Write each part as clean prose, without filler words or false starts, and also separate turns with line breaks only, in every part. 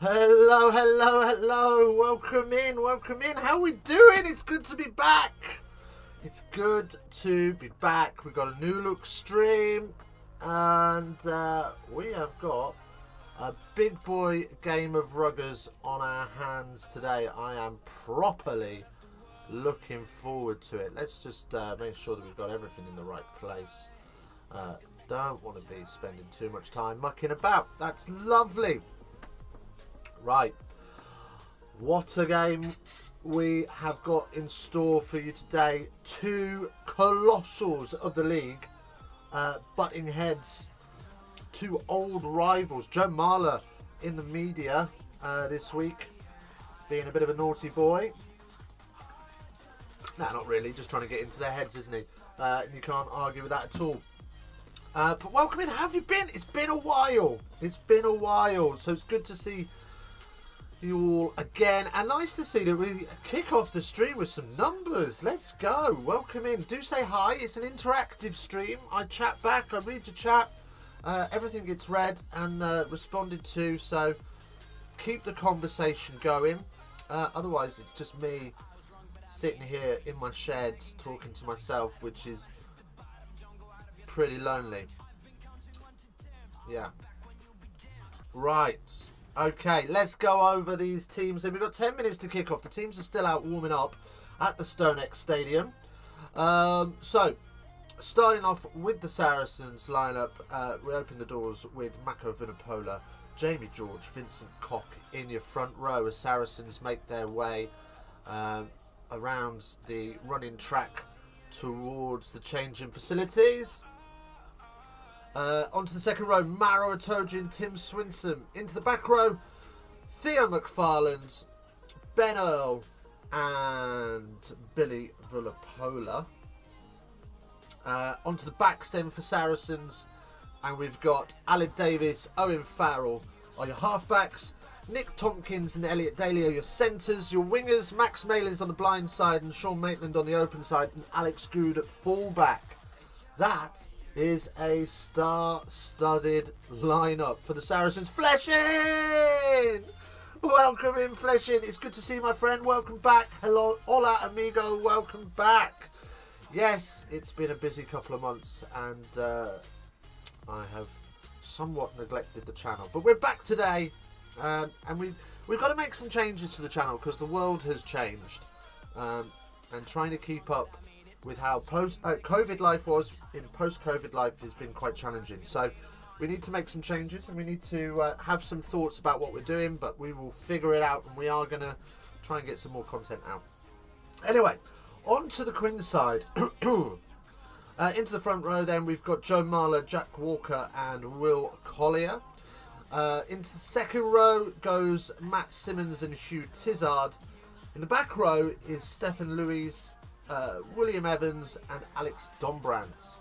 Hello, hello, hello. Welcome in, welcome in. How we doing? It's good to be back. It's good to be back. We've got a new look stream and we have got a big boy game of ruggers on our hands today. I am properly looking forward to it. Let's just make sure that we've got everything in the right place. Don't want to be spending too much time mucking about. That's lovely. Right, what a game we have got in store for you today. Two colossals of the league butting heads, two old rivals. Joe Marler in the media this week, being a bit of a naughty boy. No, not really, just trying to get into their heads, isn't he? And you can't argue with that at all. But welcome in, how have you been? It's been a while. It's been a while, so it's good to see you all again, and nice to see that we kick off the stream with some numbers. Let's go. Welcome in. Do say hi. It's an interactive stream. I chat back, I read your chat, everything gets read and responded to, so keep the conversation going. Otherwise it's just me sitting here in my shed talking to myself, which is pretty lonely. Yeah, right. Okay, let's go over these teams. And we've got 10 minutes to kick off. The teams are still out warming up at the StoneX Stadium. So, starting off with the Saracens lineup, we open the doors with Mako Vunipola, Jamie George, Vincent Koch in your front row as Saracens make their way around the running track towards the changing facilities. Onto the second row, Maro Itoje and Tim Swinson. Into the back row, Theo McFarland, Ben Earl and Billy Vunipola. Onto the backs then for Saracens, and we've got Aled Davis, Owen Farrell are your halfbacks, Nick Tompkins and Elliot Daly are your centres, your wingers, Max Malins on the blind side and Sean Maitland on the open side, and Alex Good at fullback. That is a star-studded lineup for the Saracens. Fleshin! Welcome in, Fleshin. It's good to see you, my friend. Welcome back. Hello, hola, amigo. Welcome back. Yes, it's been a busy couple of months, and I have somewhat neglected the channel. But we're back today, and we've got to make some changes to the channel because the world has changed, and trying to keep up with how post-COVID life was in post-COVID life has been quite challenging. So we need to make some changes and we need to have some thoughts about what we're doing, but we will figure it out and we are going to try and get some more content out. Anyway, on to the Quins side. Into the front row then we've got Joe Marler, Jack Walker and Will Collier. Into the second row goes Matt Simmons and Hugh Tizard. In the back row is Stefan Louise, William Evans and Alex Dombrandt.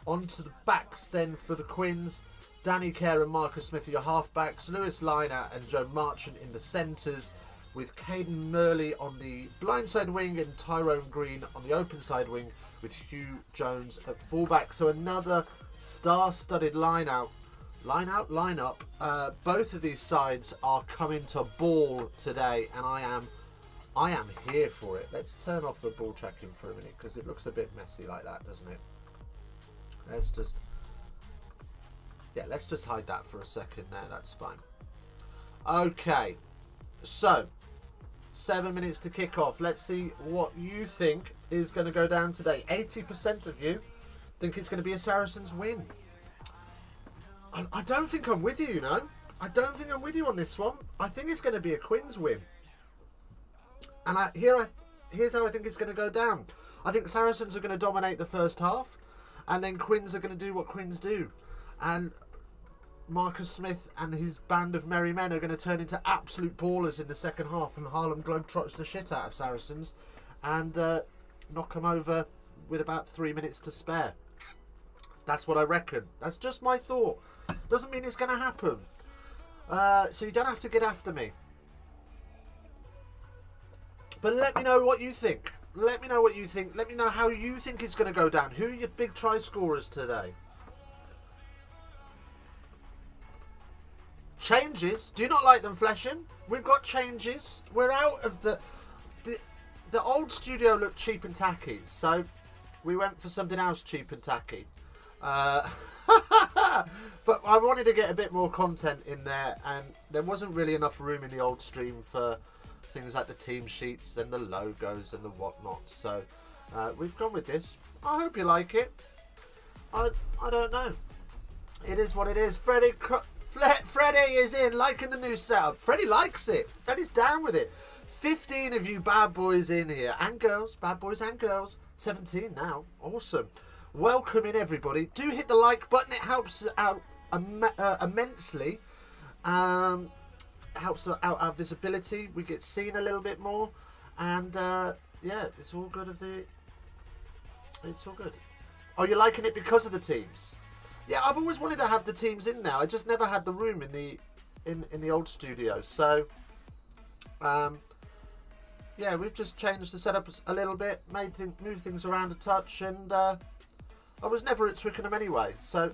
Onto the backs then for the Quins, Danny Kerr and Marcus Smith are your halfbacks, Lewis Liner and Joe Marchant in the centres, with Caden Murley on the blindside wing and Tyrone Green on the open side wing, with Hugh Jones at fullback. So another star-studded lineup. Both of these sides are coming to ball today, and I am here for it. Let's turn off the ball tracking for a minute because it looks a bit messy like that, doesn't it? Let's just hide that for a second there. That's fine. Okay, so 7 minutes to kick off. Let's see what you think is going to go down today. 80% of you think it's going to be a Saracens win. I don't think I'm with you, you know. I don't think I'm with you on this one. I think it's going to be a Quins win. And here's how I think it's going to go down. I think Saracens are going to dominate the first half, and then Quins are going to do what Quins do. And Marcus Smith and his band of merry men are going to turn into absolute ballers in the second half, and Harlem Globetrotters the shit out of Saracens and knock them over with about 3 minutes to spare. That's what I reckon. That's just my thought. Doesn't mean it's going to happen. So you don't have to get after me. But let me know what you think. Let me know what you think. Let me know how you think it's going to go down. Who are your big try scorers today? Changes. Do you not like them, Fleshing? We've got changes. We're out of the old studio looked cheap and tacky, so we went for something else cheap and tacky. But I wanted to get a bit more content in there, and there wasn't really enough room in the old stream for things like the team sheets and the logos and the whatnot. So we've gone with this. I hope you like it. I don't know. It is what it is. Freddie is in, liking the new setup. Freddie likes it. Freddie's down with it. 15 of you bad boys in here. And girls. Bad boys and girls. 17 now. Awesome. Welcome in, everybody. Do hit the like button. It helps out immensely. Helps out our visibility. We get seen a little bit more. And, yeah, it's all good It's all good. Oh, you're liking it because of the teams? Yeah, I've always wanted to have the teams in now. I just never had the room in the old studio. So, yeah, we've just changed the setup a little bit, moved things around a touch, and I was never at Twickenham anyway. So,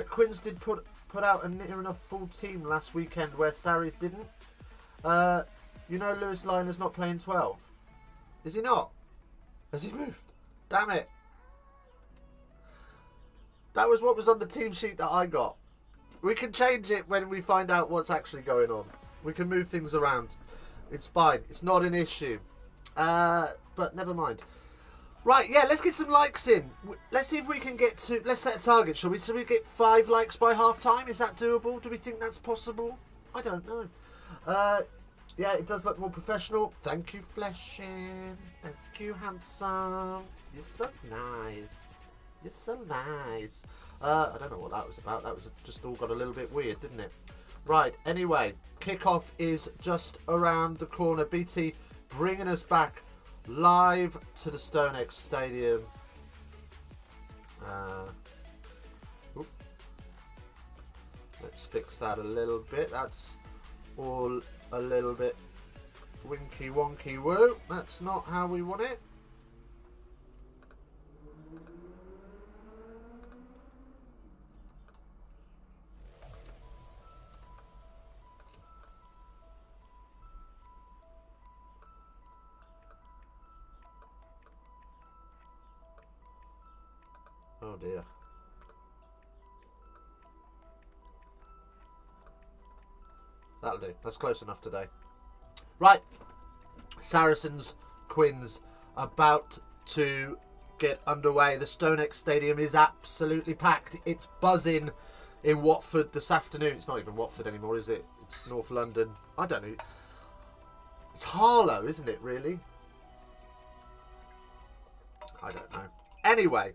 Quinns did put out a near enough full team last weekend where Sarries didn't. You know, Lewis Liner's not playing 12. Is he not? Has he moved? Damn it. That was what was on the team sheet that I got. We can change it when we find out what's actually going on. We can move things around. It's fine. It's not an issue. But never mind. Right, yeah, let's get some likes in. Let's see if we can get to... Let's set a target, shall we? So we get 5 likes by half-time? Is that doable? Do we think that's possible? I don't know. Yeah, it does look more professional. Thank you, Fleshing. Thank you, handsome. You're so nice. You're so nice. I don't know what that was about. That was just all got a little bit weird, didn't it? Right, anyway, kickoff is just around the corner. BT bringing us back live to the StoneX Stadium. Let's fix that a little bit. That's all a little bit winky wonky woo. That's not how we want it. Oh dear. That'll do. That's close enough today. Right. Saracens, Quinns, about to get underway. The StoneX Stadium is absolutely packed. It's buzzing in Watford this afternoon. It's not even Watford anymore, is it? It's North London. I don't know. It's Harlow, isn't it, really? I don't know. Anyway.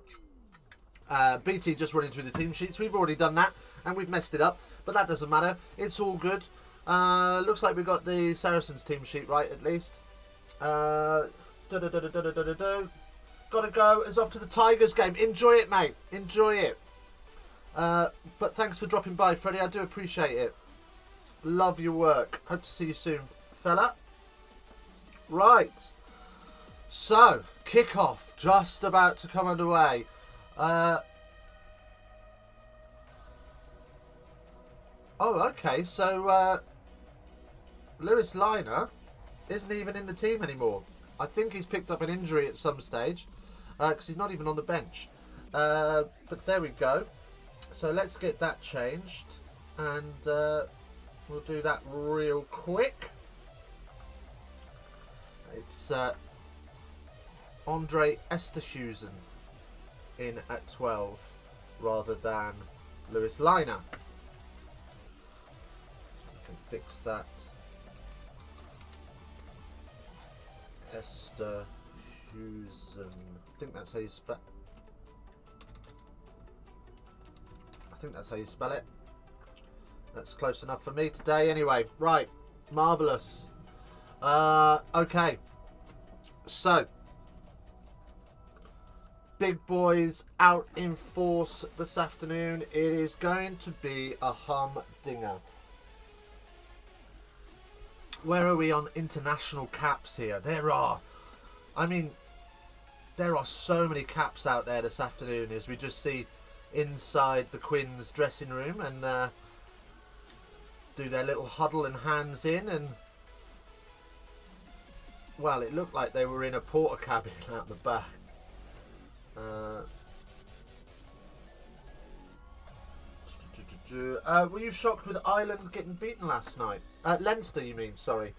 BT just running through the team sheets. We've already done that and we've messed it up, but that doesn't matter. It's all good. Looks like we got the Saracens team sheet right, at least. Gotta go. It's off to the Tigers game. Enjoy it, mate. Enjoy it. But thanks for dropping by, Freddie. I do appreciate it. Love your work. Hope to see you soon, fella. Right. So, kickoff just about to come underway. Oh, okay. So, Lewis Liner isn't even in the team anymore. I think he's picked up an injury at some stage because he's not even on the bench. But there we go. So let's get that changed, and we'll do that real quick. It's Andre Esterhuizen in at 12 rather than Lewis Liner. I can fix that. Esterhuizen. I think that's how you spell. I think that's how you spell it. That's close enough for me today. Anyway, right, marvelous. Okay, so big boys out in force this afternoon. It is going to be a humdinger. Where are we on international caps here? There are. I mean, there are so many caps out there this afternoon as we just see inside the Quins dressing room and do their little huddle and hands in, and well, it looked like they were in a porter cabin out the back. Were you shocked with Ireland getting beaten last night? Leinster, you mean, sorry.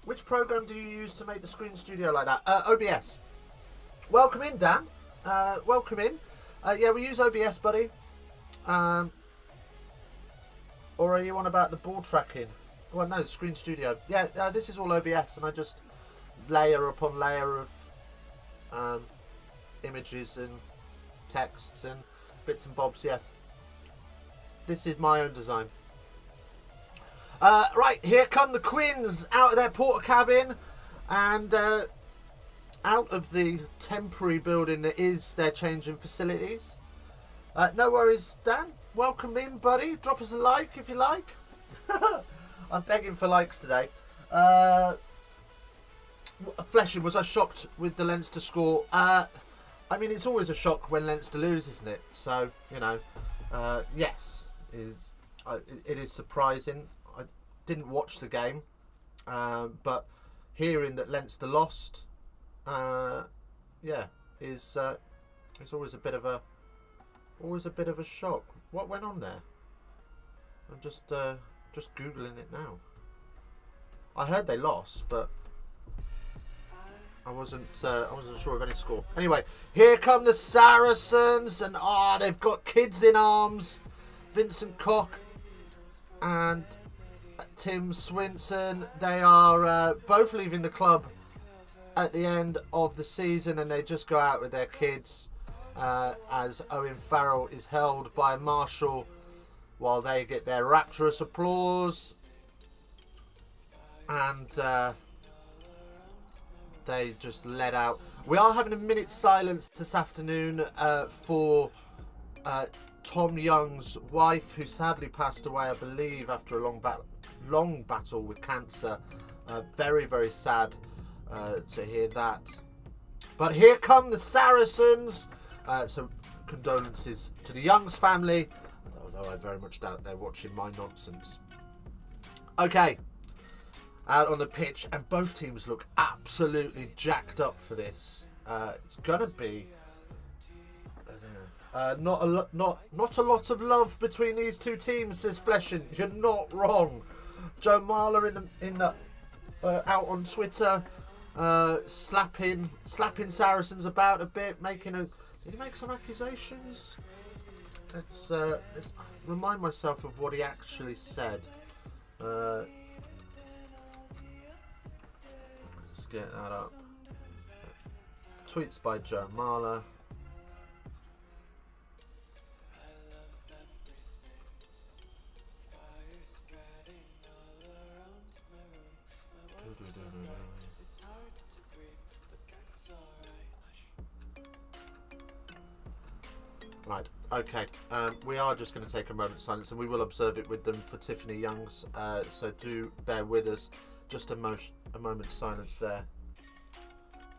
Which program do you use to make the screen studio like that? OBS. Welcome in, Dan. Welcome in. Yeah, we use OBS, buddy. Or are you on about the ball tracking? Well, no, screen studio. Yeah, this is all OBS, and I just layer upon layer of images and texts and bits and bobs, yeah. This is my own design. Right, here come the Quins out of their porter cabin and out of the temporary building that is their changing facilities. No worries, Dan. Welcome in, buddy. Drop us a like if you like. I'm begging for likes today. Fleshing, was I shocked with the Leinster score? I mean, it's always a shock when Leinster lose, isn't it? So, you know, yes, it is surprising. I didn't watch the game, but hearing that Leinster lost, yeah, is always a bit of a shock. What went on there? I'm just googling it now. I heard they lost, but I wasn't sure of any score. Anyway, here come the Saracens, and they've got kids in arms. Vincent Koch and Tim Swinson. They are both leaving the club at the end of the season, and they just go out with their kids as Owen Farrell is held by a marshal while they get their rapturous applause, and they just let out. We are having a minute's silence this afternoon for Tom Young's wife, who sadly passed away, I believe, after a long battle with cancer. Very, very sad to hear that. But here come the Saracens. So condolences to the Youngs family, although I very much doubt they're watching my nonsense. Okay, out on the pitch, and both teams look absolutely jacked up for this. It's gonna be not a lot of love between these two teams, says Fleshin. You're not wrong. Joe Marler out on Twitter, slapping Saracens about a bit, did he make some accusations? Let's remind myself of what he actually said. Let's get that up. Tweets by Joe Marler. Right, okay, we are just going to take a moment's silence, and we will observe it with them for Tiffany Youngs, so do bear with us. Just a moment's silence there.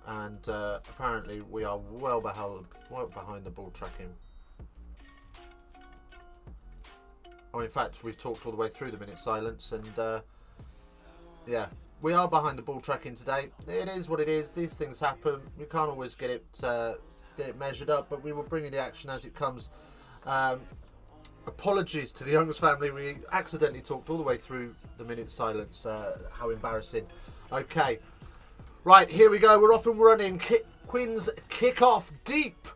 And apparently we are well behind the ball tracking. Oh, in fact, we've talked all the way through the minute silence, and yeah, we are behind the ball tracking today. It is what it is. These things happen. We can't always get it measured up, but we will bring you the action as it comes. Apologies to the Youngs family. We accidentally talked all the way through the minute silence. How embarrassing. Okay, right, here we go. We're off and running. Quins kick off deep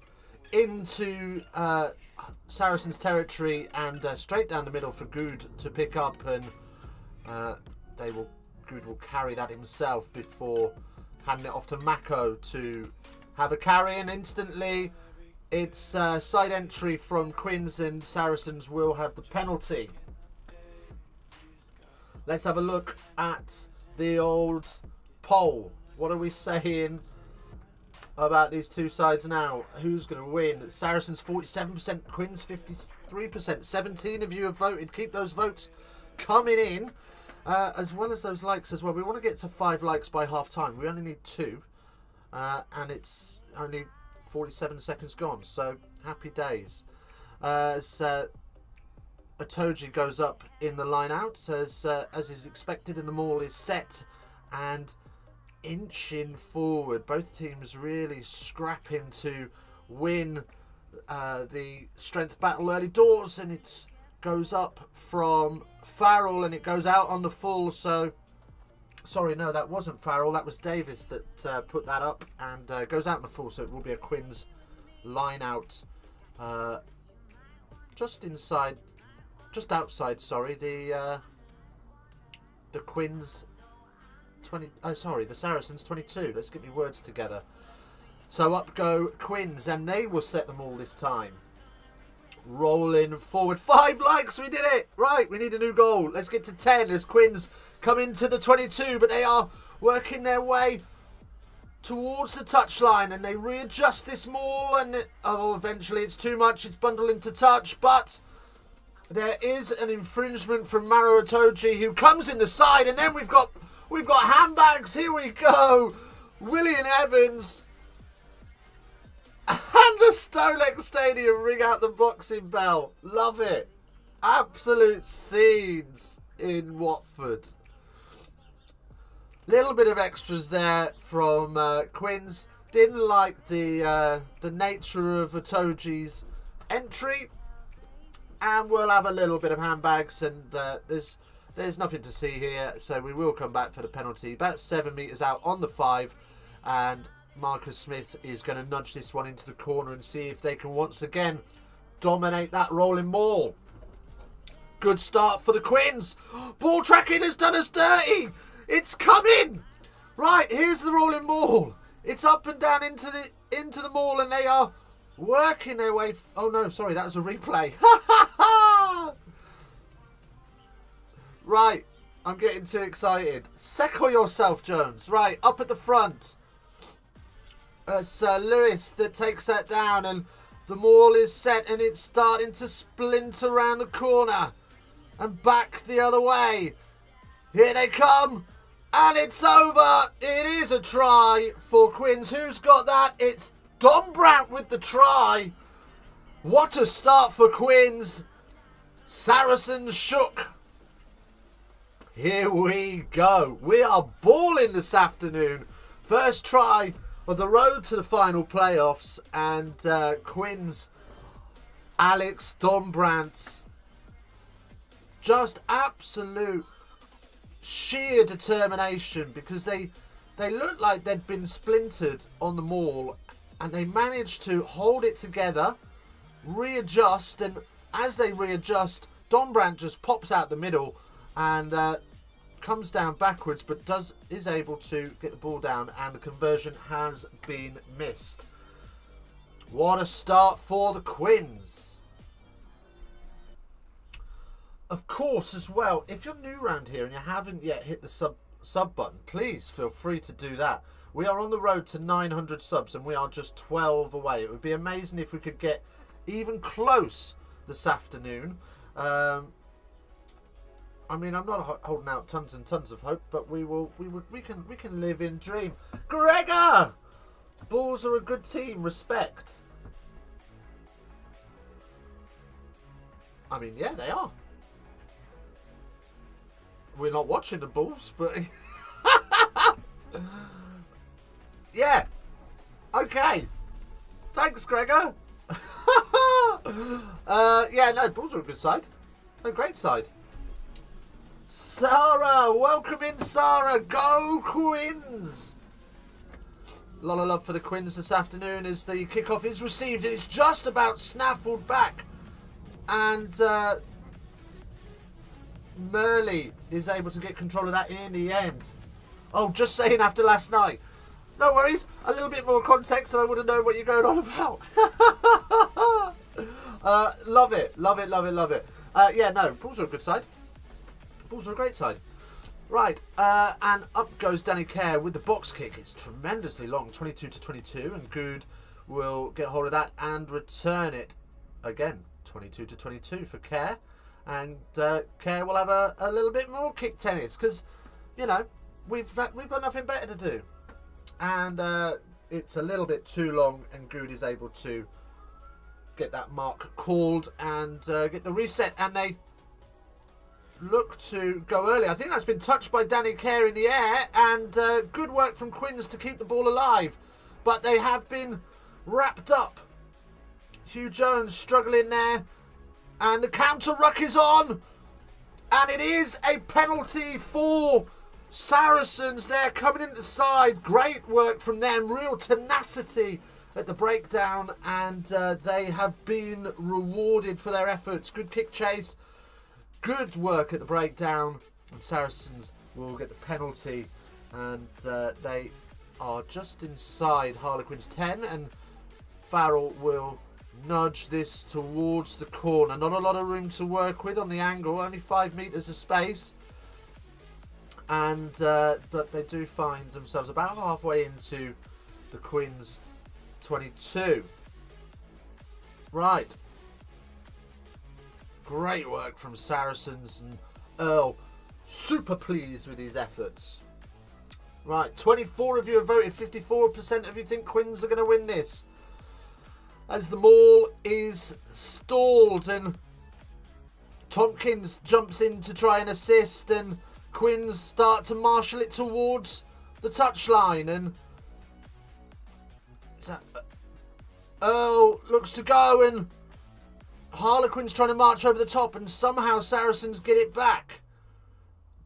into Saracens territory, and straight down the middle for Good to pick up, and Good will carry that himself before handing it off to Mako to have a carry, and instantly it's side entry from Quins, and Saracens will have the penalty. Let's have a look at the old poll. What are we saying about these two sides now? Who's going to win? Saracens 47%, Quins 53%. 17 of you have voted. Keep those votes coming in, as well as those likes as well. We want to get to 5 likes by half time. We only need 2. and it's only 47 seconds gone, so happy days. As Itoje goes up in the line out, as is expected, and the maul is set and inching forward. Both teams really scrapping to win the strength battle early doors, and it goes up from Farrell and it goes out on the full. So sorry, no, that wasn't Farrell, that was Davis that put that up, and goes out on the full, so it will be a Quins line out just outside the Quins 20, the Saracens 22. Let's get my words together. So up go Quins, and they will set them all this time. Rolling forward. 5 likes, we did it! Right, we need a new goal. Let's get to 10 as Quins come into the 22, but they are working their way towards the touchline, and they readjust this maul, and eventually it's too much. It's bundled into touch, but there is an infringement from Maro Itoje, who comes in the side, and then we've got handbags. Here we go. William Evans and the Stolex Stadium ring out the boxing bell. Love it. Absolute scenes in Watford. Little bit of extras there from Quins. Didn't like the nature of Itoje's entry, and we'll have a little bit of handbags, and there's nothing to see here, so we will come back for the penalty. About 7 metres out on the 5, and Marcus Smith is going to nudge this one into the corner and see if they can once again dominate that rolling maul. Good start for the Quins. Ball tracking has done us dirty. It's coming. Right, here's the rolling maul. It's up and down into the maul, and they are working their way. Oh no, sorry, that was a replay. Right, I'm getting too excited. Secco yourself, Jones. Right, up at the front. It's Lewis that takes that down, and the maul is set, and it's starting to splint around the corner and back the other way. Here they come, and it's over. It is a try for Quins. Who's got that? It's Dombrandt with the try. What a start for Quins. Saracens shook. Here we go. We are balling this afternoon. First try of the road to the final playoffs, and Quins, Alex Dombrandt, just absolute sheer determination, because they looked like they'd been splintered on the maul, and they managed to hold it together, readjust, and as they readjust, Dombrandt just pops out the middle and comes down backwards, but is able to get the ball down, and the conversion has been missed. What a start for the Quins. Of course, as well, if you're new around here and you haven't yet hit the sub button, please feel free to do that. We are on the road to 900 subs, and we are just 12 away. It would be amazing if we could get even close this afternoon. I mean, I'm not holding out tons and tons of hope, but we can live in dream. Gregor! Bulls are a good team. Respect. I mean, yeah, they are. We're not watching the Bulls, but yeah. Okay. Thanks, Gregor. Yeah, no, Bulls are a good side. A great side. Sarah, welcome in, Sarah. Go Quins! A lot of love for the Quins this afternoon as the kickoff is received, and it's just about snaffled back, and Murley is able to get control of that in the end. Oh, just saying, after last night. No worries, a little bit more context and I would have known what you're going on about. Love it, love it, love it, love it. Yeah, no, Bulls are a good side. Bulls are a great side. Right, and up goes Danny Kerr with the box kick. It's tremendously long, 22 to 22, and Good will get hold of that and return it again, 22 to 22 for Kerr. And Kerr will have a little bit more kick tennis, because, you know, we've got nothing better to do. And it's a little bit too long, and Good is able to get that mark called and get the reset, and they look to go early. I think that's been touched by Danny Kerr in the air, and good work from Quins to keep the ball alive, but they have been wrapped up. Hugh Jones struggling there, and the counter ruck is on, and it is a penalty for Saracens. They're coming in the side. Great work from them, real tenacity at the breakdown, and they have been rewarded for their efforts. Good kick chase, good work at the breakdown, and Saracens will get the penalty, and they are just inside Harlequins 10, and Farrell will nudge this towards the corner. Not a lot of room to work with on the angle, only 5 metres of space, and but they do find themselves about halfway into the Quins 22. Right. Great work from Saracens, and Earl super pleased with his efforts. Right, 24 of you have voted, 54% of you think Quins are going to win this. As the maul is stalled, and Tompkins jumps in to try and assist, and Quins start to marshal it towards the touchline, and Earl looks to go, and Harlequins trying to march over the top, and somehow Saracens get it back.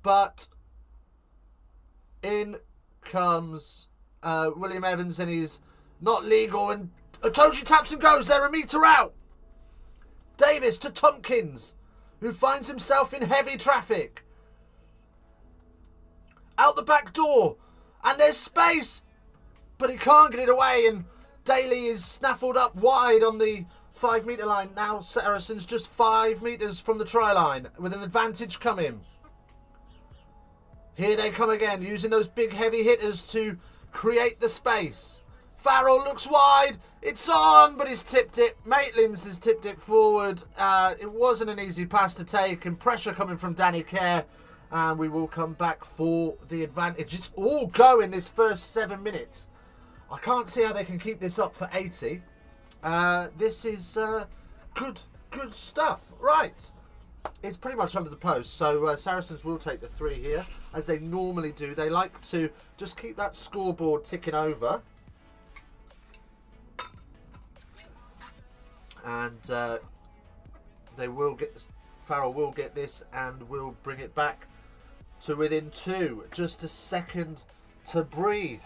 But in comes William Evans, and he's not legal, and Otoji taps and goes. They're a metre out. Davis to Tompkins, who finds himself in heavy traffic. Out the back door, and there's space, but he can't get it away, and Daly is snaffled up wide on the 5 metre line. Now Saracens just 5 metres from the try line with an advantage coming. Here they come again, using those big heavy hitters to create the space. Farrell looks wide, it's on, but he's tipped it. Maitland's has tipped it forward. It wasn't an easy pass to take, and pressure coming from Danny Kerr, and we will come back for the advantage. It's all go in this first 7 minutes. I can't see how they can keep this up for 80. This is good stuff. Right, it's pretty much under the post, so Saracens will take the 3 here, as they normally do. They like to just keep that scoreboard ticking over. And they will get, Farrell will get this, and will bring it back to within 2. Just a second to breathe.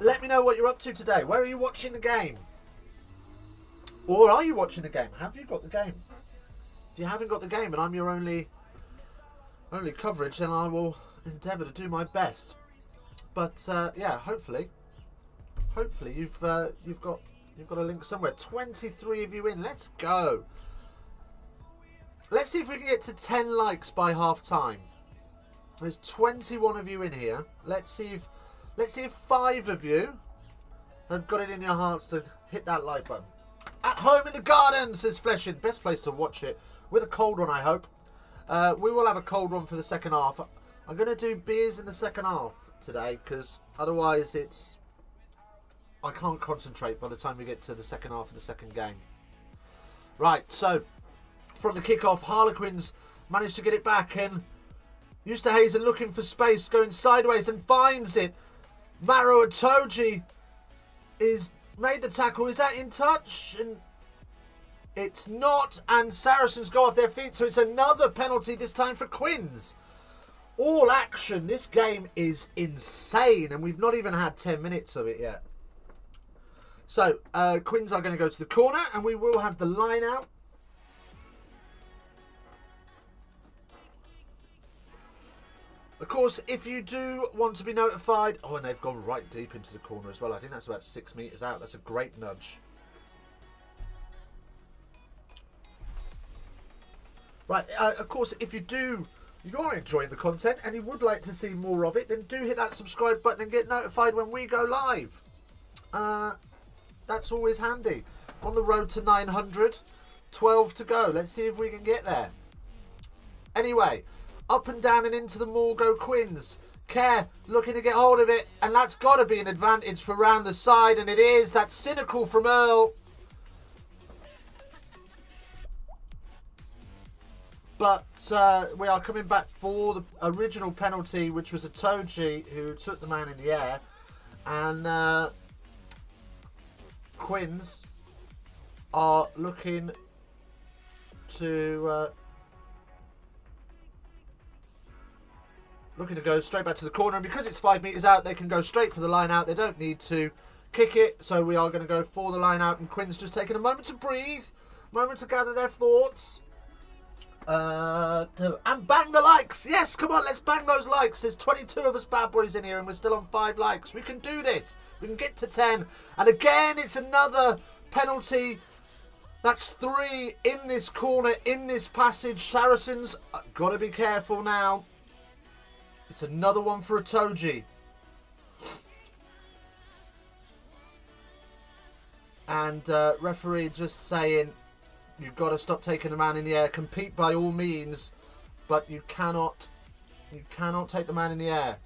Let me know what you're up to today. Where are you watching the game? Or are you watching the game? Have you got the game? If you haven't got the game and I'm your only coverage, then I will endeavour to do my best. But yeah, hopefully you've got a link somewhere. 23 of you in. Let's go. Let's see if we can get to 10 likes by half time. There's 21 of you in here. Let's see if 5 of you have got it in your hearts to hit that like button. At home in the garden, says Fleshin. Best place to watch it. With a cold one, I hope. We will have a cold one for the second half. I'm going to do beers in the second half today, because otherwise I can't concentrate by the time we get to the second half of the second game. Right, so from the kickoff, Harlequins managed to get it back, and Eustahazen looking for space, going sideways and finds it. Maro Itoje is made the tackle. Is that in touch? And it's not, and Saracens go off their feet, so it's another penalty, this time for Quins. All action. This game is insane, and we've not even had 10 minutes of it yet. So, Quins are going to go to the corner, and we will have the line out. Of course, if you do want to be notified... Oh, and they've gone right deep into the corner as well. I think that's about 6 metres out. That's a great nudge. Right, of course, if you are enjoying the content and you would like to see more of it, then do hit that subscribe button and get notified when we go live. That's always handy. On the road to 900, 12 to go. Let's see if we can get there. Anyway, up and down and into the maul go Quins. Kerr looking to get hold of it, and that's got to be an advantage for round the side, and it is. That's cynical from Earl. But we are coming back for the original penalty, which was a Toji who took the man in the air. And Quins are looking to go straight back to the corner, and because it's 5 metres out, they can go straight for the line out. They don't need to kick it, so we are going to go for the line out, and Quinn's just taking a moment to breathe, moment to gather their thoughts, and bang the likes. Yes, come on, let's bang those likes. There's 22 of us bad boys in here, and we're still on 5 likes. We can do this. We can get to 10, and again, it's another penalty. That's 3 in this corner, in this passage. Saracens, got to be careful now. It's another one for a Toji. And referee just saying, you've got to stop taking the man in the air. Compete by all means, but you cannot take the man in the air.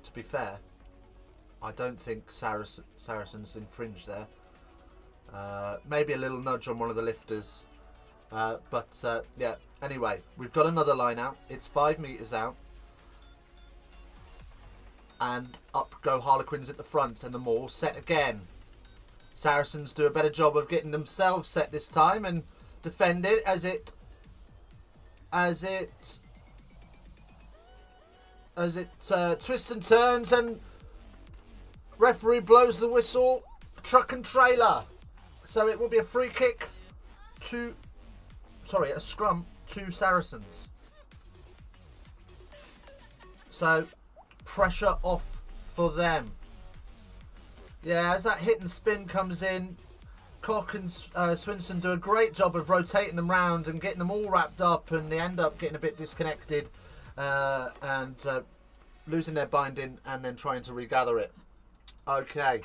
To be fair, I don't think Saracens infringed there. Maybe a little nudge on one of the lifters. Yeah, anyway, we've got another line out. It's 5 metres out. And up go Harlequins at the front, and the maul set again. Saracens do a better job of getting themselves set this time and defend it as it twists and turns, and referee blows the whistle. Truck and trailer. So it will be a free kick a scrum to Saracens. So pressure off for them. Yeah, as that hit and spin comes in, Cock and Swinson do a great job of rotating them round and getting them all wrapped up, and they end up getting a bit disconnected and losing their binding and then trying to regather it. Okay.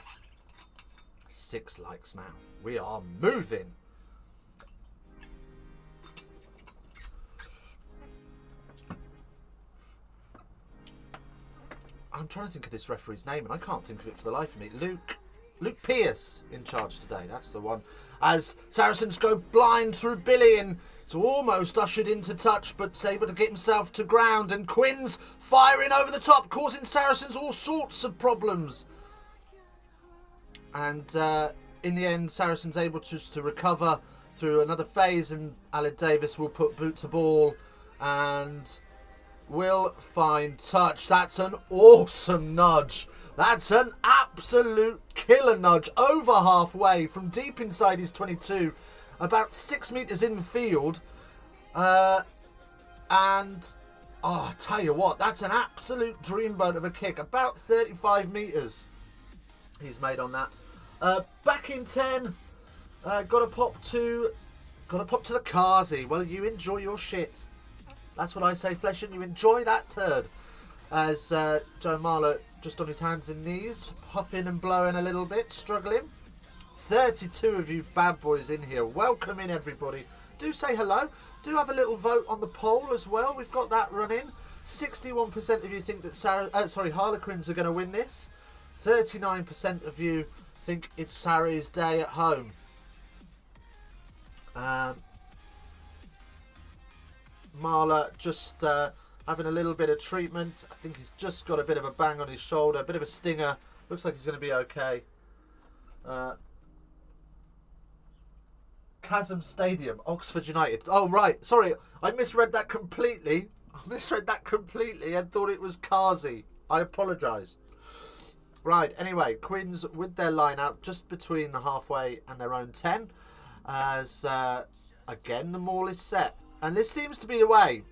6 likes now. We are moving. I'm trying to think of this referee's name, and I can't think of it for the life of me. Luke Pierce in charge today. That's the one. As Saracens go blind through Billy, and it's almost ushered into touch, but able to get himself to ground. And Quinn's firing over the top, causing Saracens all sorts of problems. And in the end, Saracens able just to recover through another phase, and Aled Davis will put boot to ball and will find touch. That's an awesome nudge. That's an absolute killer nudge. Over halfway from deep inside his 22, about 6 metres in field. I tell you what, that's an absolute dreamboat of a kick. About 35 metres he's made on that. Back in 10. Got to pop to the Kazi. Well, you enjoy your shit. That's what I say, Fleshin. You enjoy that turd. As Joe Marler just on his hands and knees, huffing and blowing a little bit, struggling. 32 of you bad boys in here. Welcome in, everybody. Do say hello. Do have a little vote on the poll as well. We've got that running. 61% of you think that Harlequins are going to win this. 39% of you think it's Sarri's day at home. Marler just having a little bit of treatment. I think he's just got a bit of a bang on his shoulder, a bit of a stinger. Looks like he's going to be okay. Chasm Stadium, Oxford United. Oh, right. Sorry, I misread that completely. And thought it was Kazi. I apologise. Right, anyway, Quins with their line out just between the halfway and their own 10. As, again, the maul is set. And this seems to be the way.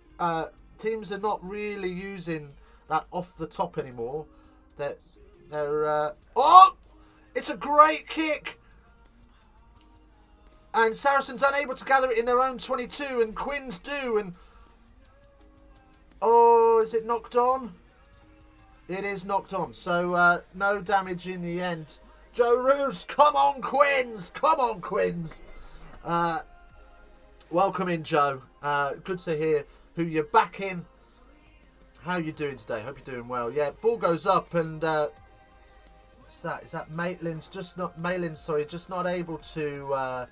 Teams are not really using that off the top anymore. It's a great kick. And Saracens unable to gather it in their own 22, and Quins do. And is it knocked on? It is knocked on. So no damage in the end. Joe Roos, come on, Quins! Come on, Quins! Welcome in, Joe. Good to hear who you're backing. How you doing today? Hope you're doing well. Yeah, ball goes up and what's that? Is that Maitland's just not able to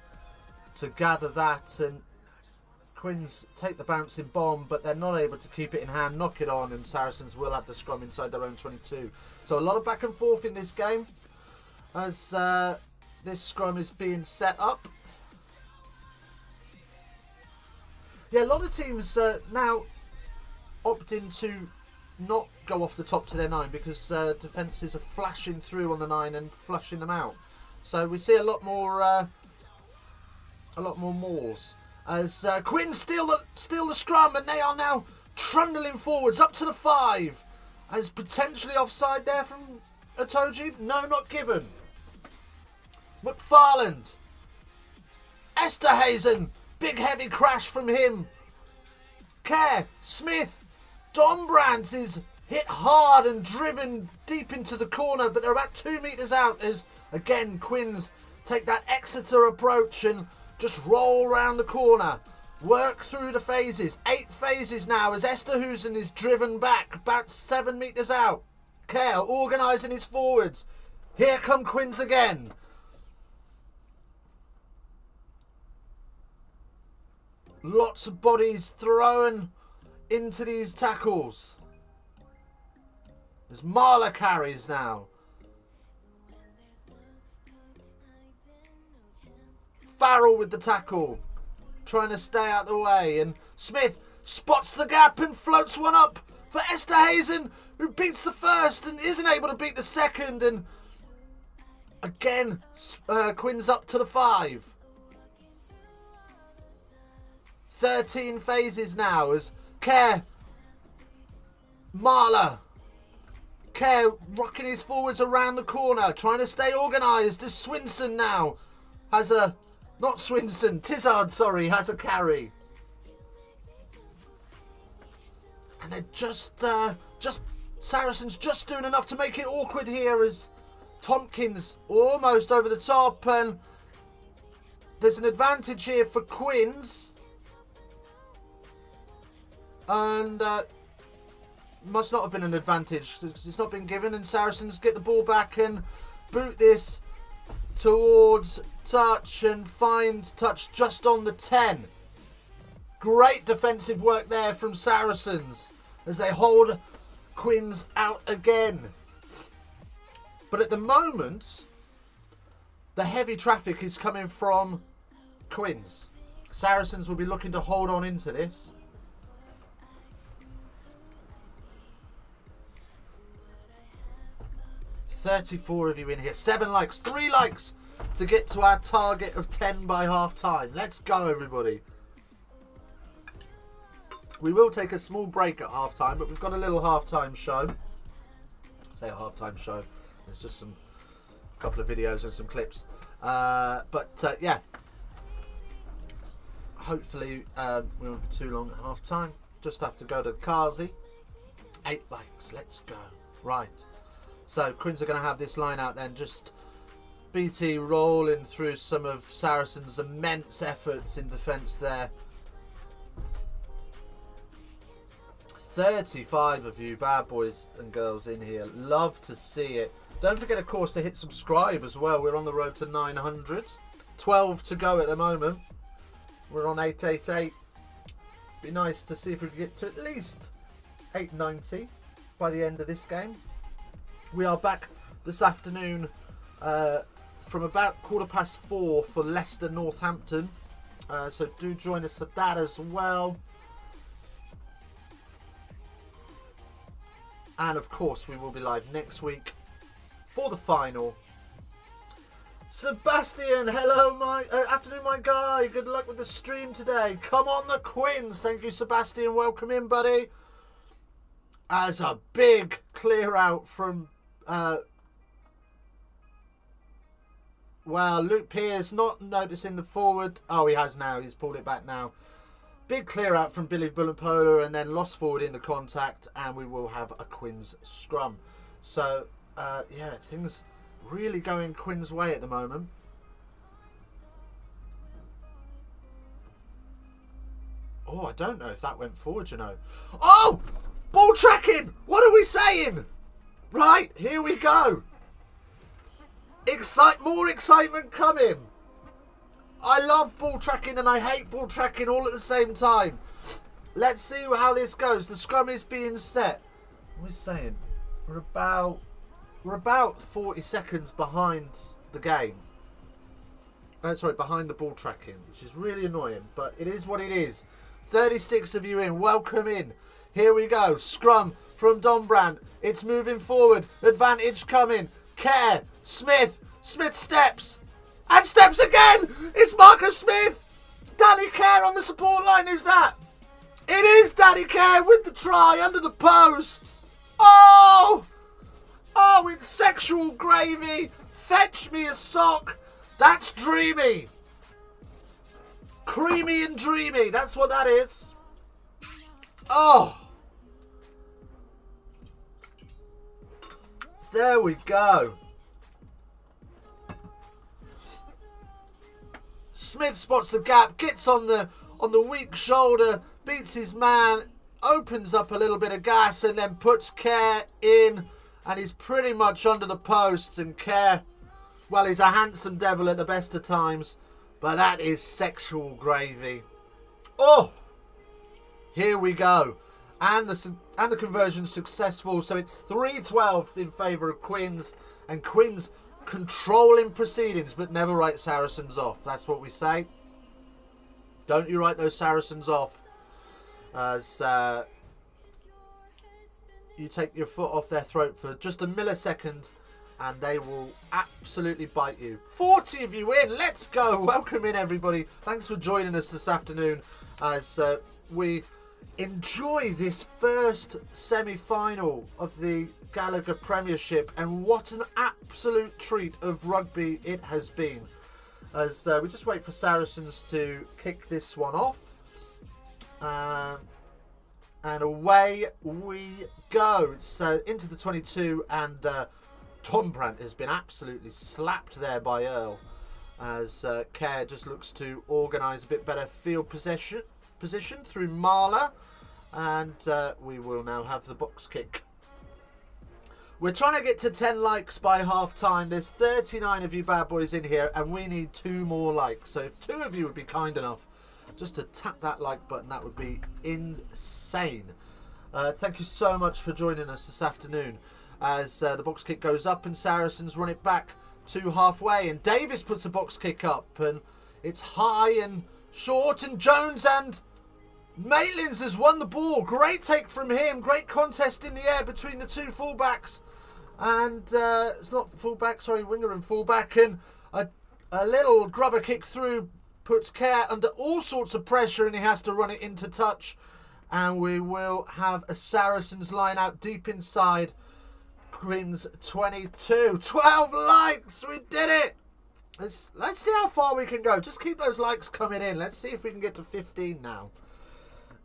gather that, and Quins take the bouncing bomb, but they're not able to keep it in hand, knock it on, and Saracens will have the scrum inside their own 22. So a lot of back and forth in this game as this scrum is being set up. Yeah, a lot of teams now opting to not go off the top to their 9 because defences are flashing through on the 9 and flushing them out. So we see a lot more mauls as Quins steal the scrum, and they are now trundling forwards up to the 5 as potentially offside there from Itoje. No, not given. McFarland, Esterhazen, big heavy crash from him. Kerr, Smith, Dombrandt is hit hard and driven deep into the corner, but they're about 2 metres out as again Quins take that Exeter approach and just roll round the corner, work through the phases. 8 phases now as Esterhuizen is driven back about 7 metres out. Kerr organising his forwards. Here come Quins again. Lots of bodies thrown into these tackles. As Marler carries now. Farrell with the tackle, trying to stay out the way, and Smith spots the gap and floats one up for Esterhazen, who beats the first and isn't able to beat the second, and again Quins up to the 5. 13 phases now as Kerr, Marler, Kerr rocking his forwards around the corner, trying to stay organised as Swinson now has a, not Swinson, Tizard, sorry, has a carry. And they're just Saracens just doing enough to make it awkward here as Tompkins almost over the top, and there's an advantage here for Quins. And must not have been an advantage. It's not been given, and Saracens get the ball back and boot this towards touch and find touch just on the 10. Great defensive work there from Saracens as they hold Quins out again. But at the moment, the heavy traffic is coming from Quins. Saracens will be looking to hold on into this. 34 of you in here. 7 likes, 3 likes to get to our target of 10 by half time. Let's go, everybody. We will take a small break at half time, but we've got a little half time show. I say a half time show. There's just a couple of videos and some clips. Yeah. Hopefully we won't be too long at half time. Just have to go to Kazi. 8 likes. Let's go. Right. So Quins are going to have this line out then. Just BT rolling through some of Saracens' immense efforts in defence there. 35 of you bad boys and girls in here. Love to see it. Don't forget, of course, to hit subscribe as well. We're on the road to 900. 12 to go at the moment. We're on 888. Be nice to see if we can get to at least 890 by the end of this game. We are back this afternoon from about 4:15 for Leicester Northampton. So do join us for that as well. And of course we will be live next week for the final. Sebastian, hello, afternoon, my guy. Good luck with the stream today. Come on, the Quins. Thank you, Sebastian. Welcome in, buddy. As a big clear out from Luke Pearce not noticing the forward. Oh, he has now. He's pulled it back now. Big clear out from Billy Bullenpola and then lost forward in the contact, and we will have a Quins scrum. So, yeah, things really going Quinn's way at the moment. Oh, I don't know if that went forward, you know. Oh! Ball tracking! What are we saying? Right, here we go. More excitement coming. I love ball tracking and I hate ball tracking all at the same time. Let's see how this goes. The scrum is being set. What are we saying? We're about 40 seconds behind the game. Sorry, behind the ball tracking, which is really annoying, but it is what it is. 36 of you in. Welcome in. Here we go. Scrum from Dombrand. It's moving forward. Advantage coming. Kerr. Smith. Smith steps. And steps again. It's Marcus Smith. Danny Kerr on the support line, is that? It is Danny Kerr with the try under the posts. Oh! Oh, it's sexual gravy. Fetch me a sock. That's dreamy. Creamy and dreamy. That's what that is. Oh. There we go. Smith spots the gap, gets on the weak shoulder, beats his man, opens up a little bit of gas and then puts Kerr in, and he's pretty much under the posts. And Kerr, well, he's a handsome devil at the best of times, but that is sexual gravy. Oh, here we go. And the conversion successful, so it's 3-12 in favour of Quins, and Quins controlling proceedings, but never write Saracens off. That's what we say. Don't you write those Saracens off, as you take your foot off their throat for just a millisecond and they will absolutely bite you. 40 of you in. Let's go. Welcome in, everybody. Thanks for joining us this afternoon as we enjoy this first semi-final of the Gallagher Premiership, and what an absolute treat of rugby it has been. As we just wait for Saracens to kick this one off, and away we go. It's into the 22, and Dombrand has been absolutely slapped there by Earl, as Kerr just looks to organise a bit better field position through Marla, and we will now have the box kick. We're trying to get to 10 likes by half time. There's 39 of you bad boys in here, and we need 2 more likes. So if 2 of you would be kind enough just to tap that like button, that would be insane. Thank you so much for joining us this afternoon as the box kick goes up and Saracens run it back to halfway, and Davis puts a box kick up and it's high and short, and Jones and Maitlands has won the ball. Great take from him. Great contest in the air between the 2 fullbacks. And it's not fullback, sorry, winger and fullback. And a little grubber kick through puts Kerr under all sorts of pressure, and he has to run it into touch. And we will have a Saracens line out deep inside Quins 22. 12 likes. We did it. Let's see how far we can go. Just keep those likes coming in. Let's see if we can get to 15 now.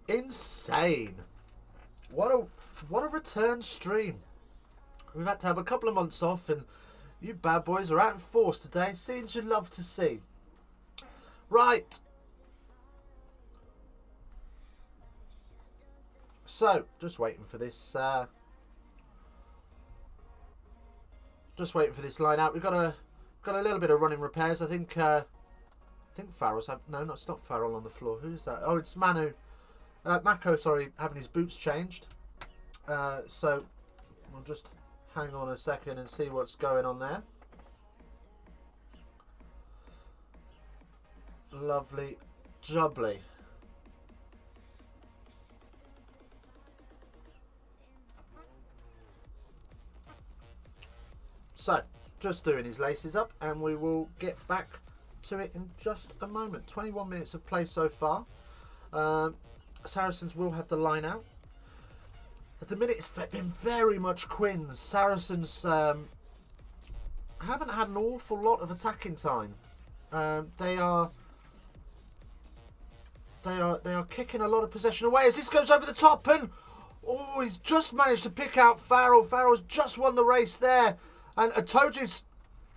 Insane. What a return stream. We've had to have a couple of months off, and you bad boys are out in force today. Scenes you'd love to see. Right. So, just waiting for this line out. We've got a little bit of running repairs. I think Farrell's no, it's not Farrell on the floor. Who's that? Oh, it's Manu. Mako, sorry, having his boots changed. So we'll just hang on a second and see what's going on there. Lovely jubbly. So, just doing his laces up, and we will get back to it in just a moment. 21 minutes of play so far. Saracens will have the line out. At the minute, it's been very much Quins. Saracens haven't had an awful lot of attacking time. They are kicking a lot of possession away as this goes over the top, and he's just managed to pick out Farrell. Farrell's just won the race there, and Atoji's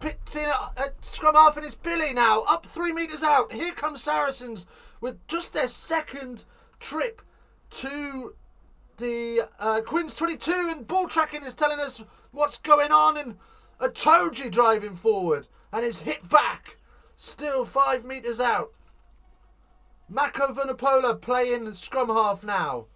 picked in at scrum half and it's Billy now. Up 3 metres out. Here comes Saracens with just their second trip to the Quins 22, and ball tracking is telling us what's going on, and a Toji driving forward and is hit back. Still 5 metres out. Mako Vunipola playing scrum half now.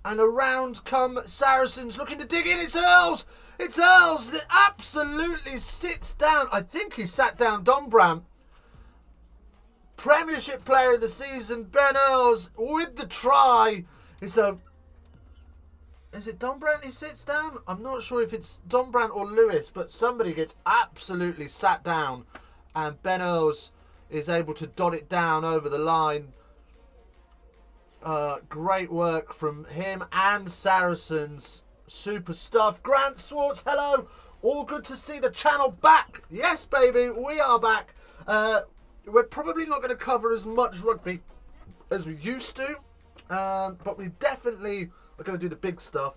And around come Saracens looking to dig in. It's Earls. It's Earls that absolutely sits down. I think he sat down Don Brandt. Premiership player of the season, Ben Earls, with the try. Is it Don Brandt he sits down? I'm not sure if it's Don Brandt or Lewis, but somebody gets absolutely sat down. And Ben Earls is able to dot it down over the line. Great work from him and Saracens. Super stuff. Grant Swartz, hello. All good to see the channel back. Yes, baby, we are back. We're probably not going to cover as much rugby as we used to, but we definitely are going to do the big stuff.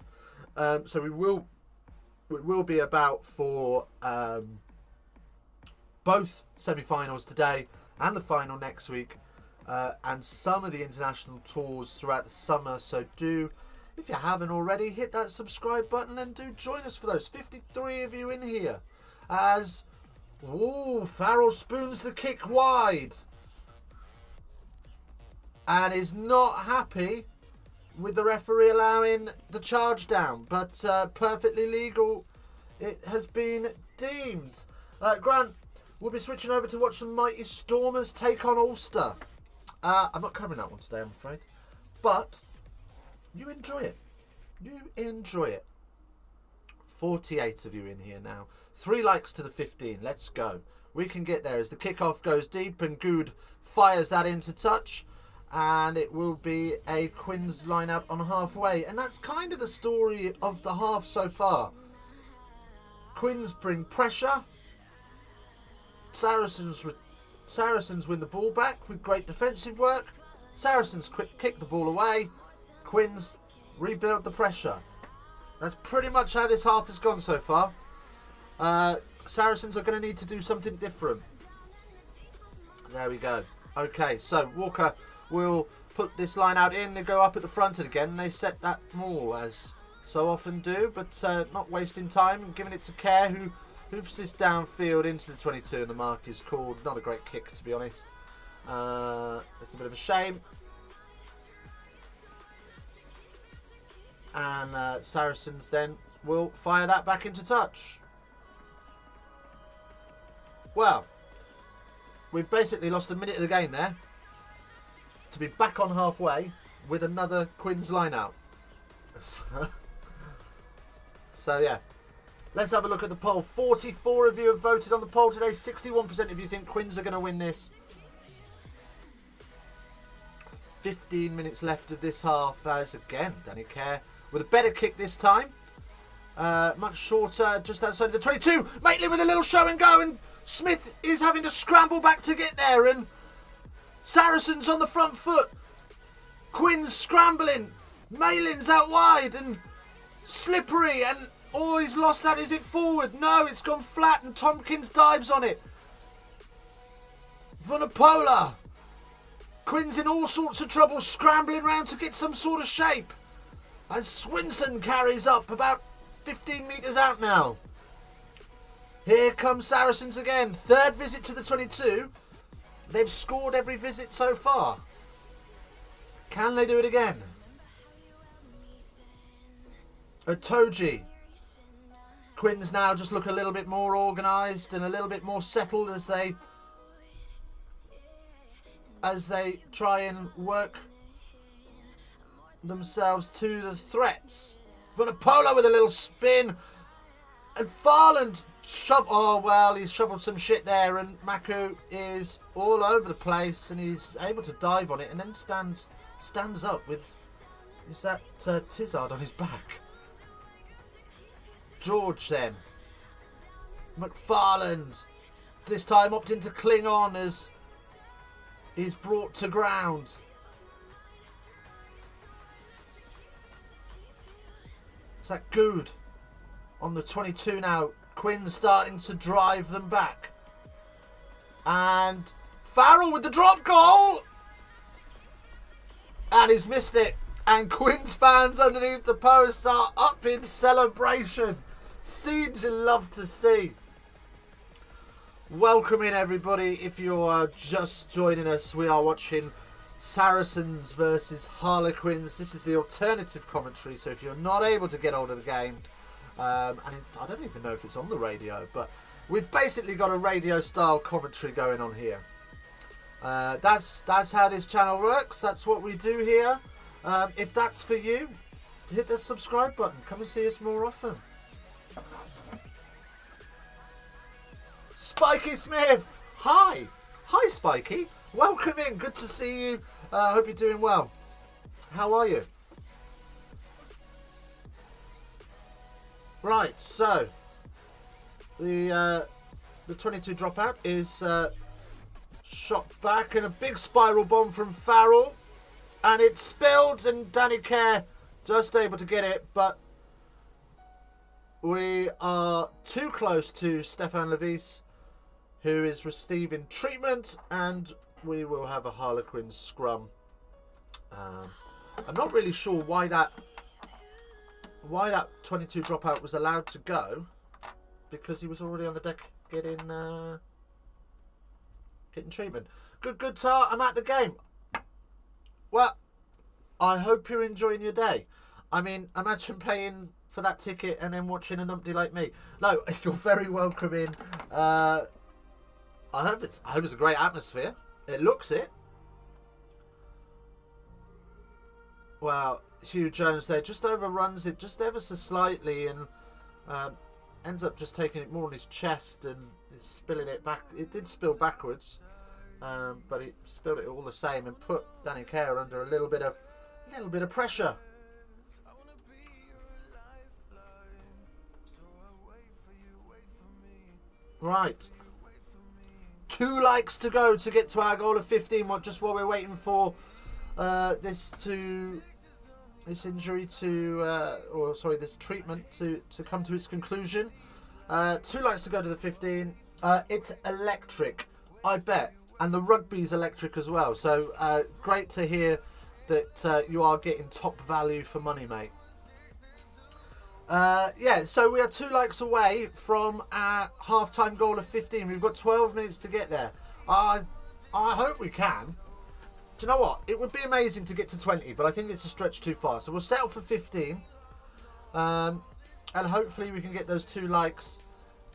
So we will be about for both semi-finals today and the final next week. And some of the international tours throughout the summer. So do, if you haven't already, hit that subscribe button and do join us for those. 53 of you in here. As, Farrell spoons the kick wide. And is not happy with the referee allowing the charge down. But perfectly legal it has been deemed. Grant, we'll be switching over to watch the Mighty Stormers take on Ulster. I'm not covering that one today, I'm afraid. But you enjoy it. You enjoy it. 48 of you in here now. 3 likes to the 15. Let's go. We can get there as the kickoff goes deep and Good fires that into touch. And it will be a Quins line out on halfway. And that's kind of the story of the half so far. Quins bring pressure. Saracens win the ball back with great defensive work. Saracens kick the ball away. Quins rebuild the pressure. That's pretty much how this half has gone so far. Saracens are going to need to do something different. There we go. Okay, so Walker will put this line out in. They go up at the front again. They set that maul, as so often do, but not wasting time and giving it to Kerr, who hoofs this downfield into the 22, and the mark is called. Not a great kick, to be honest. It's a bit of a shame. And Saracens then will fire that back into touch. Well, we've basically lost a minute of the game there to be back on halfway with another Quins line out. So yeah. Let's have a look at the poll. 44 of you have voted on the poll today. 61% of you think Quins are going to win this. 15 minutes left of this half as, again, Danny Kerr with a better kick this time. Much shorter, just outside of the 22. Maitland with a little show and go, and Smith is having to scramble back to get there, and Saracens on the front foot. Quins scrambling. Maitland's out wide and slippery, and he's lost that. Is it forward? No, it's gone flat and Tompkins dives on it. Vunipola. Quins in all sorts of trouble, scrambling round to get some sort of shape. And Swinson carries up about 15 metres out now. Here comes Saracens again. 3rd visit to the 22. They've scored every visit so far. Can they do it again? Otoji. Quins now just look a little bit more organised and a little bit more settled as they try and work themselves to the threats. Vunipola with a little spin, and Farland he's shoveled some shit there, and Maku is all over the place, and he's able to dive on it and then stands up with Tizard on his back. George then. McFarland this time opting to cling on as he's brought to ground. Is that good? On the 22 now. Quinn starting to drive them back. And Farrell with the drop goal. And he's missed it. And Quinn's fans underneath the posts are up in celebration. Scenes you love to see. Welcome in, everybody. If you are just joining us, we are watching Saracens versus Harlequins. This is the alternative commentary, so if you're not able to get hold of the game, I don't even know if it's on the radio, but we've basically got a radio style commentary going on here. That's how this channel works. That's what we do here. If that's for you, hit the subscribe button. Come and see us more often. Spiky Smith, hi Spiky, welcome in, good to see you. Hope you're doing well. How are you? Right, so the 22 dropout is shot back, and a big spiral bomb from Farrell, and it's spilled, and Danny Kerr just able to get it, but we are too close to Stefan Levis, who is receiving treatment, and we will have a Harlequin scrum. I'm not really sure why that 22 dropout was allowed to go, because he was already on the deck getting treatment. Good Tar, I'm at the game. Well, I hope you're enjoying your day. I mean, imagine paying for that ticket and then watching a numpty like me. No, you're very welcome in. I hope it's a great atmosphere. It looks it. Well, Hugh Jones there just overruns it just ever so slightly, and ends up just taking it more on his chest and is spilling it back. It did spill backwards, but it spilled it all the same and put Danny Kerr under a little bit of pressure. Right. 2 likes to go to get to our goal of 15. Just while we're waiting for this treatment to come to its conclusion. 2 likes to go to the 15. It's electric, I bet, and the rugby's electric as well. So great to hear that you are getting top value for money, mate. Yeah, so we are 2 likes away from our half-time goal of 15. We've got 12 minutes to get there. I hope we can. Do you know what? It would be amazing to get to 20, but I think it's a stretch too far. So we'll settle for 15. And hopefully we can get those 2 likes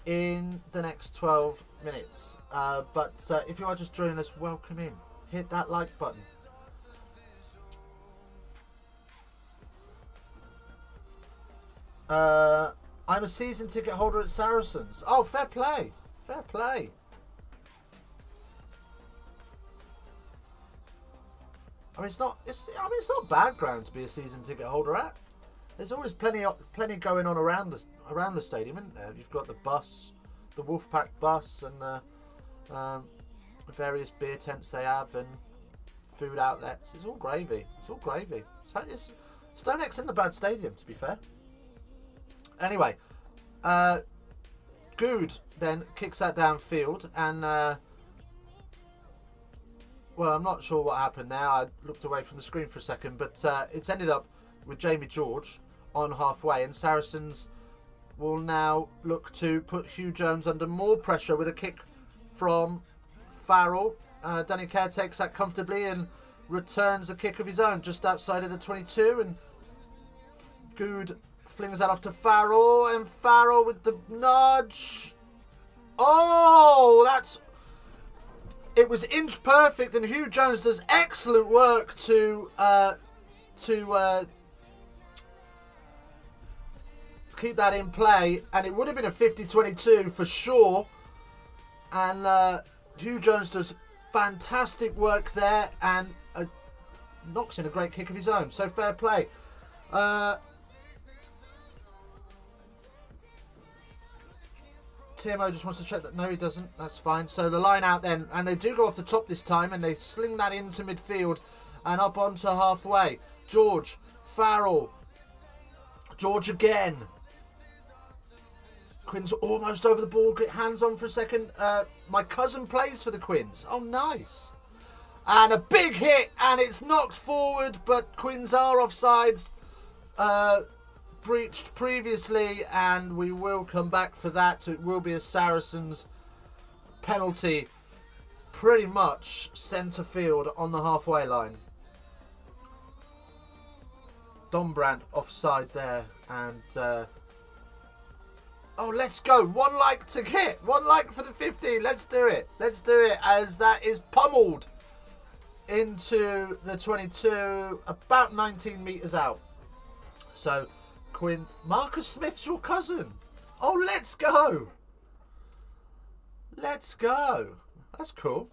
in the next 12 minutes. But if you are just joining us, welcome in. Hit that like button. I'm a season ticket holder at Saracens. Oh, fair play. Fair play. I mean, it's not bad ground to be a season ticket holder at. There's always plenty going on around the stadium, isn't there? You've got the bus, the Wolfpack bus, and the various beer tents they have, and food outlets. It's all gravy. It's all gravy. So Stonex isn't a bad stadium, to be fair. Anyway, Good then kicks that downfield, and well, I'm not sure what happened there. I looked away from the screen for a second, but it's ended up with Jamie George on halfway, and Saracens will now look to put Hugh Jones under more pressure with a kick from Farrell. Danny Kerr takes that comfortably and returns a kick of his own just outside of the 22, and Good flings that off to Farrell, and Farrell with the nudge. Oh, it was inch perfect, and Hugh Jones does excellent work to keep that in play, and it would have been a 50-22 for sure. And Hugh Jones does fantastic work there, and knocks in a great kick of his own. So fair play. TMO just wants to check that. No, he doesn't. That's fine. So the line out then, and they do go off the top this time, and they sling that into midfield and up onto halfway. George, Farrell, George again. Quins almost over the ball. Get hands on for a second. My cousin plays for the Quins. Oh, nice. And a big hit, and it's knocked forward, but Quins are offsides. Breached previously, and we will come back for that. So it will be a Saracens penalty, pretty much centre field on the halfway line. Dombrandt offside there, and oh, let's go. 1 like to hit. 1 like for the 50. Let's do it. Let's do it, as that is pummeled into the 22, about 19 metres out. So, Quinn, Marcus Smith's your cousin. Oh, let's go. Let's go. That's cool.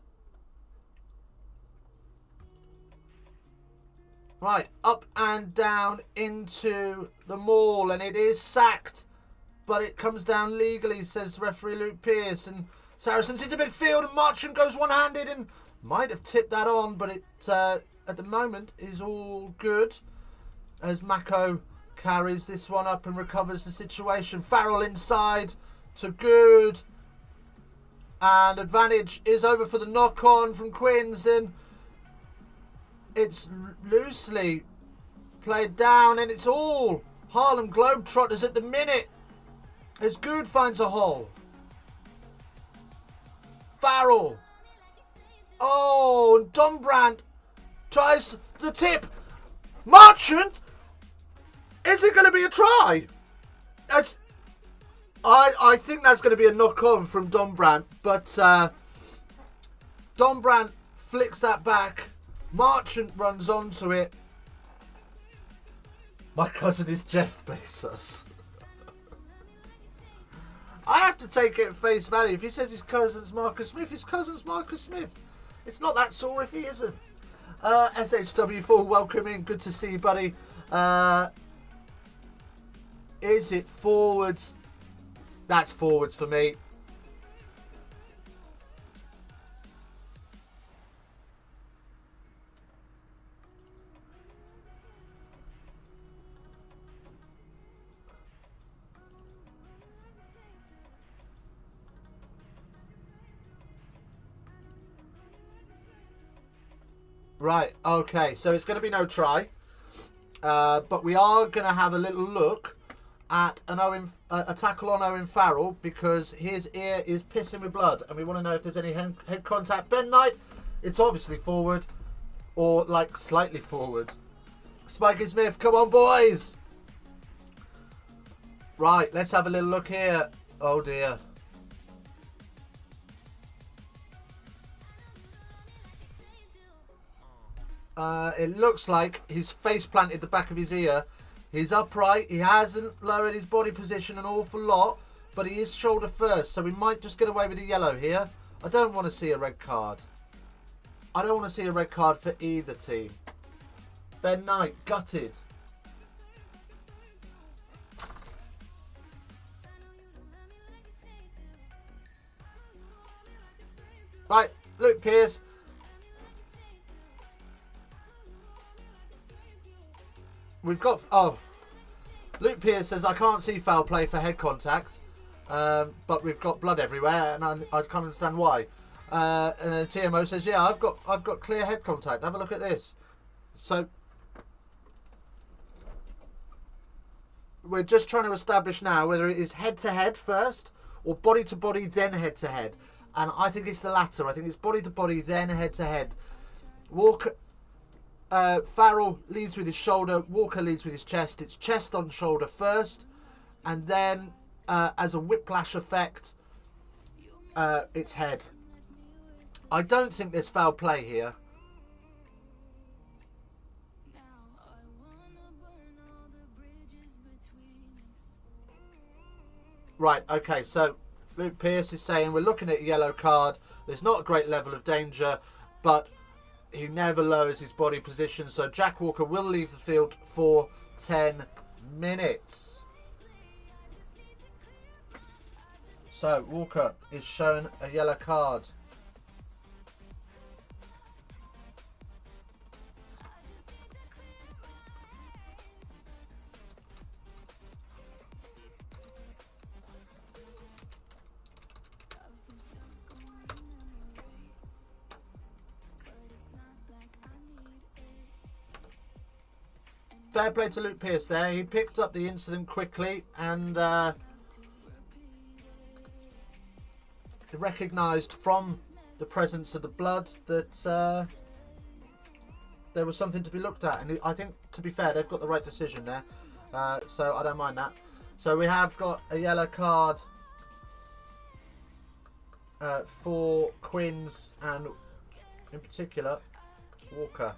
Right, up and down into the maul, and it is sacked. But it comes down legally, says referee Luke Pearce. And Saracens into midfield, and Marchant goes one-handed and might have tipped that on, but it, at the moment, is all good. As Mako carries this one up and recovers the situation. Farrell inside to Good. And advantage is over for the knock-on from Quins. And it's loosely played down, and it's all Harlem Globetrotters at the minute. As Good finds a hole. Farrell. Oh, and Dombrandt tries the tip. Marchant. Is it going to be a try? I think that's going to be a knock-on from Dombrandt, but Dombrandt flicks that back. Marchant runs onto it. My cousin is Jeff Bezos. I have to take it at face value. If he says his cousin's Marcus Smith, his cousin's Marcus Smith. It's not that sore if he isn't. SHW4, welcome in. Good to see you, buddy. Is it forwards? That's forwards for me. Right, okay, so it's going to be no try. But we are going to have a little look at a tackle on Owen Farrell, because his ear is pissing with blood, and we want to know if there's any head contact. Ben Knight, it's obviously forward, or like slightly forward. Spikey Smith, come on, boys. Right, let's have a little look here. Oh dear. It looks like he's face planted the back of his ear. He's upright. He hasn't lowered his body position an awful lot, but he is shoulder first, so we might just get away with a yellow here. I don't want to see a red card. I don't want to see a red card for either team. Ben Knight, gutted. Right, Luke Pearce. We've got... Oh. Luke Pearce says, I can't see foul play for head contact. But we've got blood everywhere, and I can't understand why. And then TMO says, yeah, I've got clear head contact. Have a look at this. So... we're just trying to establish now whether it is head-to-head first, or body-to-body, then head-to-head. And I think it's the latter. I think it's body-to-body, then head-to-head. Walker... Farrell leads with his shoulder, Walker leads with his chest. It's chest on shoulder first, and then as a whiplash effect, it's head. I don't think there's foul play here. Right, okay, so Luke Pearce is saying we're looking at a yellow card. There's not a great level of danger, but he never lowers his body position, so Jack Walker will leave the field for 10 minutes. So Walker is shown a yellow card. fair play to Luke Pearce there. He picked up the incident quickly and recognised from the presence of the blood that there was something to be looked at. And I think, to be fair, they've got the right decision there. So I don't mind that. So we have got a yellow card for Quins and, in particular, Walker.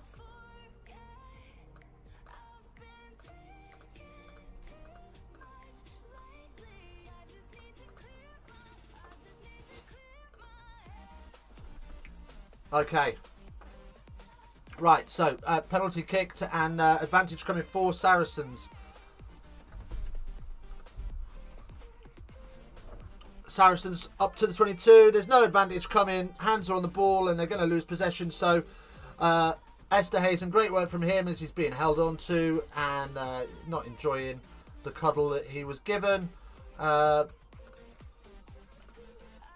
Okay. Right, so penalty kicked and advantage coming for Saracens. Saracens up to the 22. There's no advantage coming. Hands are on the ball and they're going to lose possession. So Esterhuizen, great work from him as he's being held on to and not enjoying the cuddle that he was given.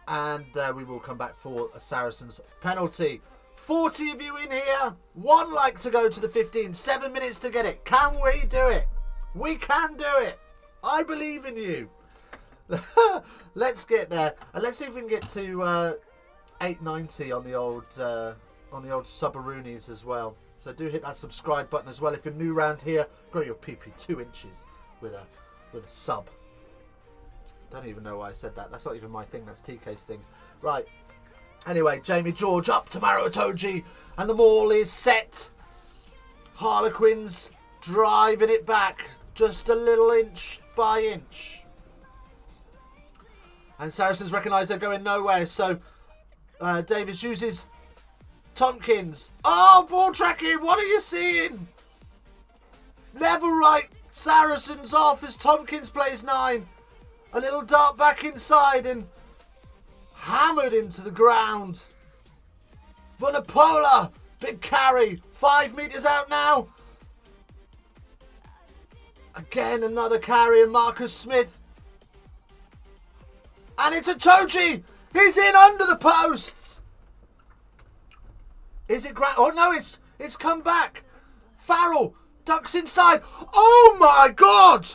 And we will come back for a Saracens penalty. 40 of you in here. One like to go to the 15. 7 minutes to get it. Can we do it? We can do it. I believe in you. Let's get there. And let's see if we can get to 890 on the old Subaroonies as well. So do hit that subscribe button as well. If you're new around here, grow your PP 2 inches with a sub. Don't even know why I said that. That's not even my thing. That's TK's thing. Right. Anyway, Jamie George up to Maro Itoje. And the maul is set. Harlequins driving it back. Just a little inch by inch. And Saracens recognise they're going nowhere. So Davis uses Tompkins. Oh, ball tracking. What are you seeing? Level right. Saracens off as Tompkins plays 9. A little dart back inside and hammered into the ground. Vunipola, big carry. 5 metres out now. Again, another carry and Marcus Smith. And it's Itoje. He's in under the posts. Is it Grant? Oh no, it's come back. Farrell ducks inside. Oh my God.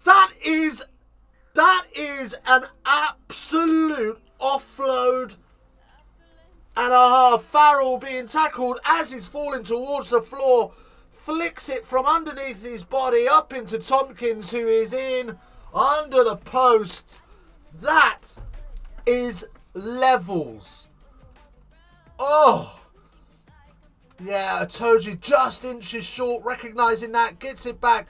That is an absolute offload and a half. Farrell being tackled as he's falling towards the floor. Flicks it from underneath his body up into Tompkins, who is in under the post. That is levels. Oh. Yeah, Itoje just inches short, recognising that, gets it back.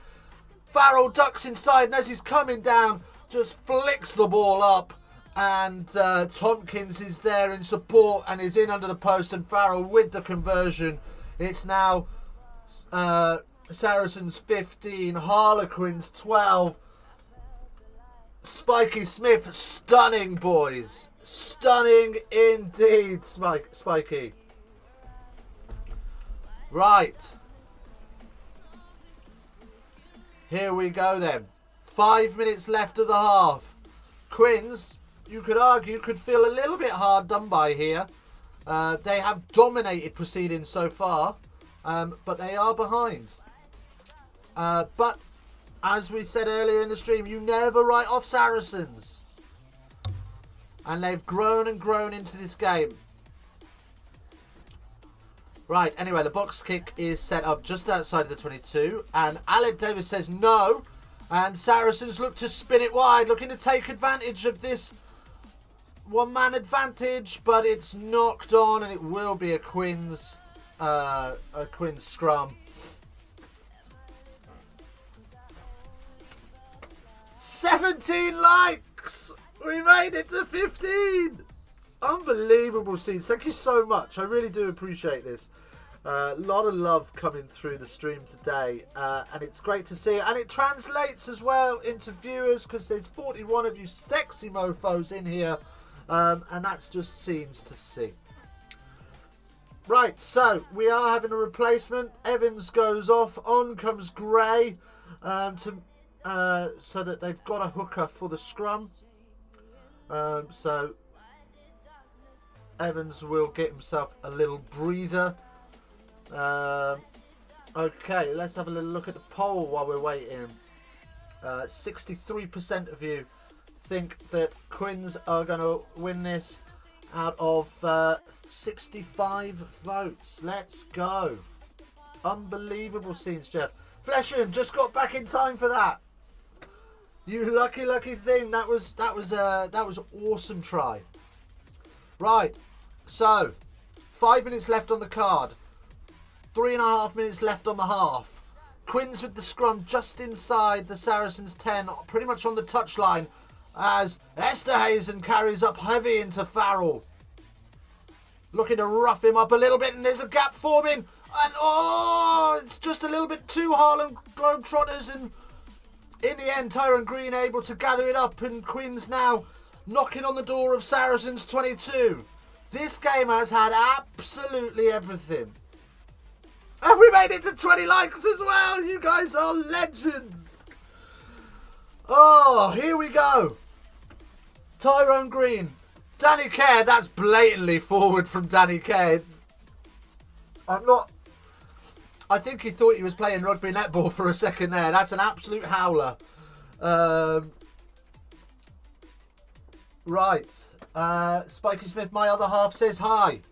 Farrell ducks inside, and as he's coming down, just flicks the ball up. And Tompkins is there in support and is in under the post, and Farrell with the conversion. It's now Saracens 15, Harlequins 12. Spiky Smith, stunning, boys. Stunning indeed, Spiky. Right. Here we go then. 5 minutes left of the half. Quins, you could argue, could feel a little bit hard done by here. They have dominated proceedings so far, but they are behind. But as we said earlier in the stream, you never write off Saracens. And they've grown and grown into this game. Right, anyway, the box kick is set up just outside of the 22. And Alec Davis says no. And Saracens look to spin it wide, looking to take advantage of this one-man advantage. But it's knocked on, and it will be a Quins scrum. 17 likes! We made it to 15! Unbelievable scenes. Thank you so much. I really do appreciate this. A lot of love coming through the stream today. And it's great to see. And it translates as well into viewers, because there's 41 of you sexy mofos in here. And that's just scenes to see. Right, so we are having a replacement. Evans goes off. On comes Gray. So that they've got a hooker for the scrum. So Evans will get himself a little breather. Okay, let's have a little look at the poll while we're waiting. 63% of you think that Quins are going to win this out of 65 votes. Let's go. Unbelievable scenes, Jeff. Fleshen just got back in time for that. You lucky thing. That was awesome try. Right, so 5 minutes left on the card. 3.5 minutes left on the half. Quins with the scrum just inside the Saracens 10, pretty much on the touchline, as Esterhazen carries up heavy into Farrell. Looking to rough him up a little bit, and there's a gap forming. And it's just a little bit too Harlem Globetrotters, and in the end, Tyrone Green able to gather it up, and Quins now knocking on the door of Saracens 22. This game has had absolutely everything. And we made it to 20 likes as well. You guys are legends. Oh, here we go. Tyrone Green. Danny Kerr. That's blatantly forward from Danny Kerr. I think he thought he was playing rugby netball for a second there. That's an absolute howler. Right. Spiky Smith, my other half, says hi.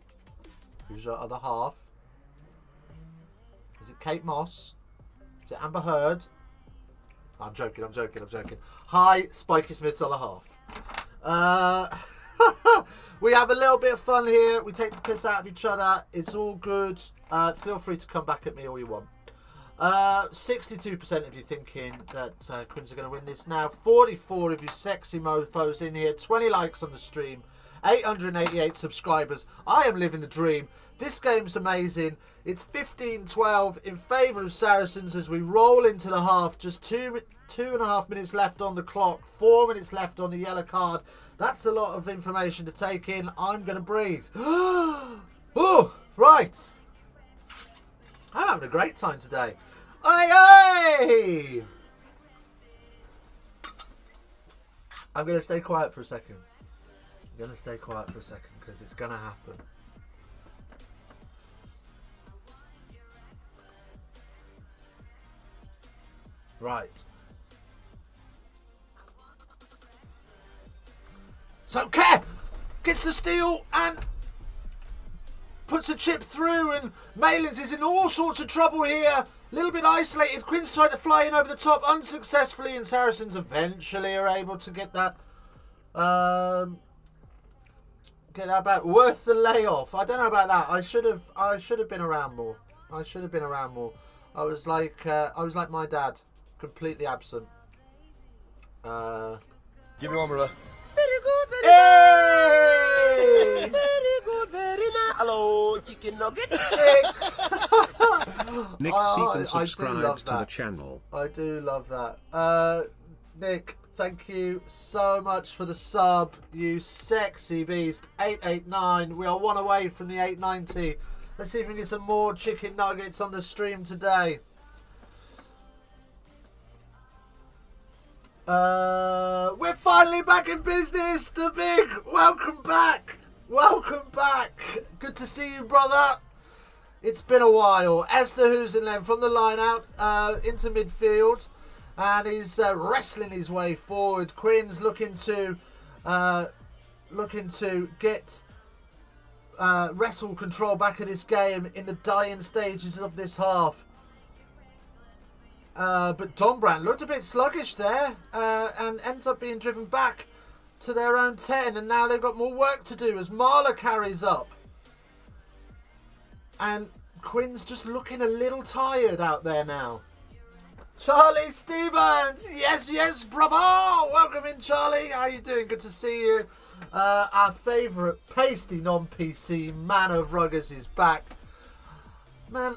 Who's your other half? Is it Kate Moss? Is it Amber Heard? I'm joking. Hi, Spiky Smith's other half. We have a little bit of fun here. We take the piss out of each other. It's all good. Feel free to come back at me all you want. 62% of you thinking that Quins are going to win this now. 44 of you sexy mofos in here. 20 likes on the stream. 888 subscribers. I am living the dream. This game's amazing. It's 15-12 in favour of Saracens as we roll into the half. Just 2.5 minutes left on the clock. 4 minutes left on the yellow card. That's a lot of information to take in. I'm going to breathe. Oh, right. I'm having a great time today. Aye! I'm going to stay quiet for a second. Because it's going to happen. Right. So Kerr gets the steal and puts a chip through, and Malins is in all sorts of trouble here. A little bit isolated. Quins tried to fly in over the top unsuccessfully, and Saracens eventually are able to get that back. Worth the layoff. I don't know about that. I should have been around more. I was like my dad, completely absent.
Give me one, brother.
Very good, very
Hey!
very good, very nice. Hello, chicken nugget.
Nick Seacon subscribed to the channel.
I do love that. Nick, thank you so much for the sub, you sexy beast. 889. We are one away from the 890. Let's see if we can get some more chicken nuggets on the stream today. We're finally back in business. The Big, welcome back. Good to see you, brother. It's been a while. Esterhazen from the line out into midfield, and he's wrestling his way forward. Quins looking to get wrestle control back of this game in the dying stages of this half. But Dombrand looked a bit sluggish there and ends up being driven back to their own 10. And now they've got more work to do as Marla carries up. And Quins just looking a little tired out there now. Charlie Stevens! Yes, bravo! Welcome in, Charlie. How you doing? Good to see you. Our favourite pasty non-PC man of ruggers is back. Man,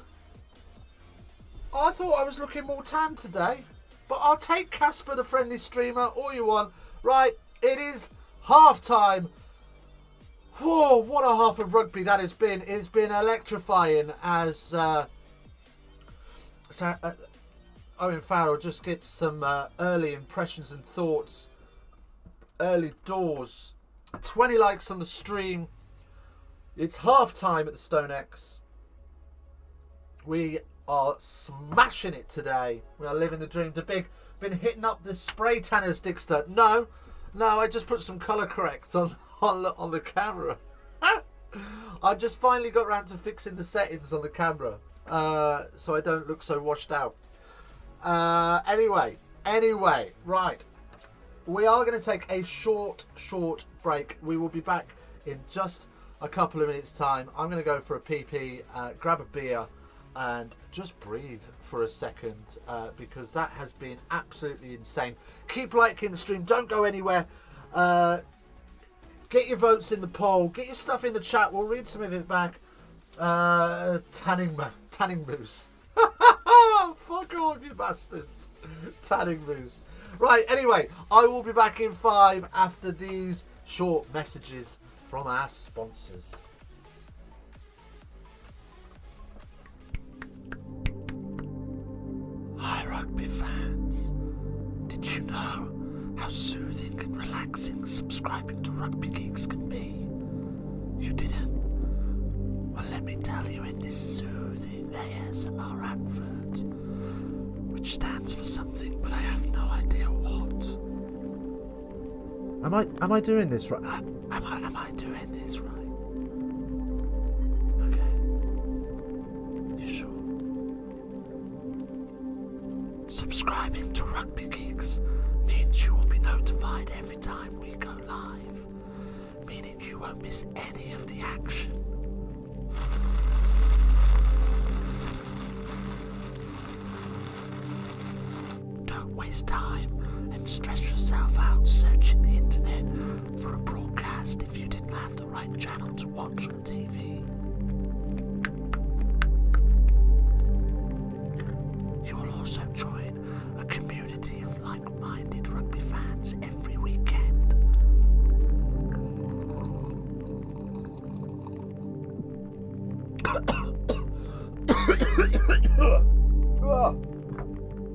I thought I was looking more tan today, but I'll take Casper the friendly streamer all you want. Right, it is half time. Whoa, what a half of rugby that has been. It's been electrifying as Owen Farrell just gets some early impressions and thoughts. Early doors. 20 likes on the stream. It's half time at the Stone X. We are smashing it today. We are living the dream. The big, been hitting up the spray tanners, Dixter. No, I just put some colour correct on the camera. I just finally got around to fixing the settings on the camera, so I don't look so washed out. Anyway, right. We are going to take a short break. We will be back in just a couple of minutes' time. I'm going to go for a pee-pee, grab a beer, and just breathe for a second, because that has been absolutely insane. Keep liking the stream. Don't go anywhere. Get your votes in the poll. Get your stuff in the chat. We'll read some of it back. Tanning moose. Fuck off, you bastards. Tanning moose. Right, anyway, I will be back in 5 after these short messages from our sponsors. Hi, rugby fans. Did you know how soothing and relaxing subscribing to Rugby Geeks can be? You didn't? Well, let me tell you in this soothing ASMR advert, which stands for something, but I have no idea what. Am I doing this right? Am I doing this right? Okay. You sure? Subscribing to Rugby Geeks means you will be notified every time we go live, meaning you won't miss any of the action. Don't waste time and stress yourself out searching the internet for a broadcast if you didn't have the right channel to watch on TV. You will also join a community of like-minded rugby fans every weekend.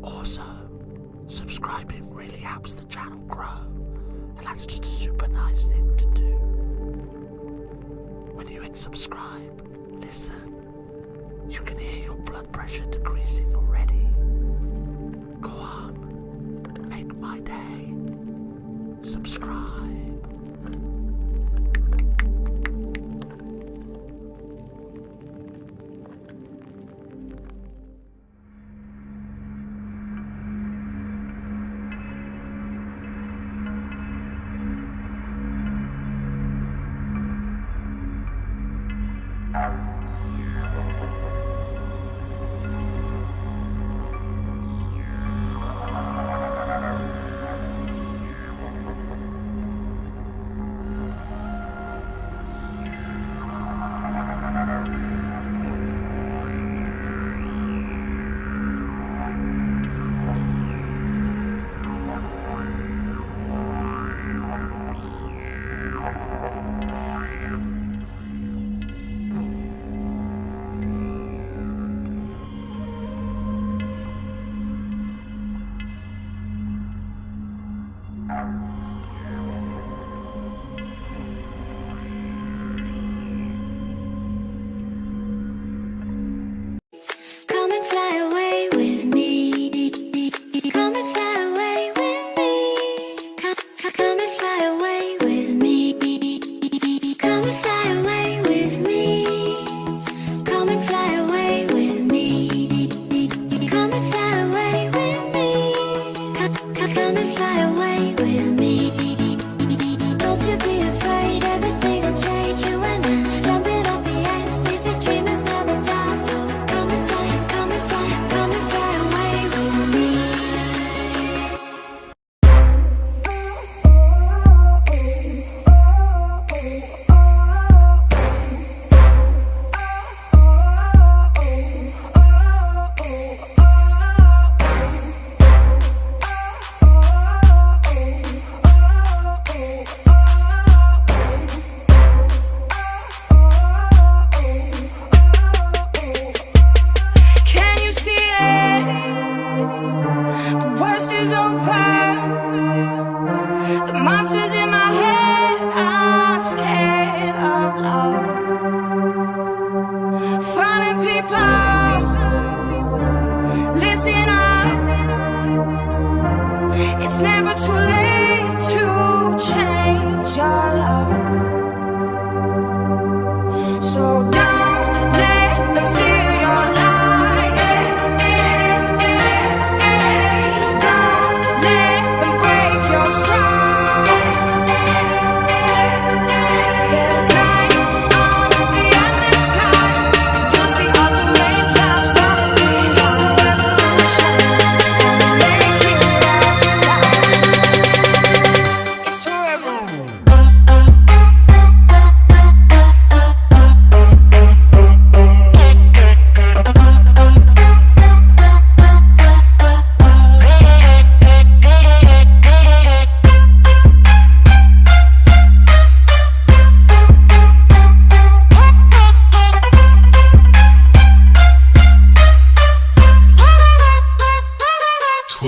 Also, subscribing really helps the channel grow, and that's just a super nice thing to do. When you hit subscribe, listen, you can hear your blood pressure decreasing already. Go on, make my day. Subscribe.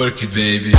work it, baby.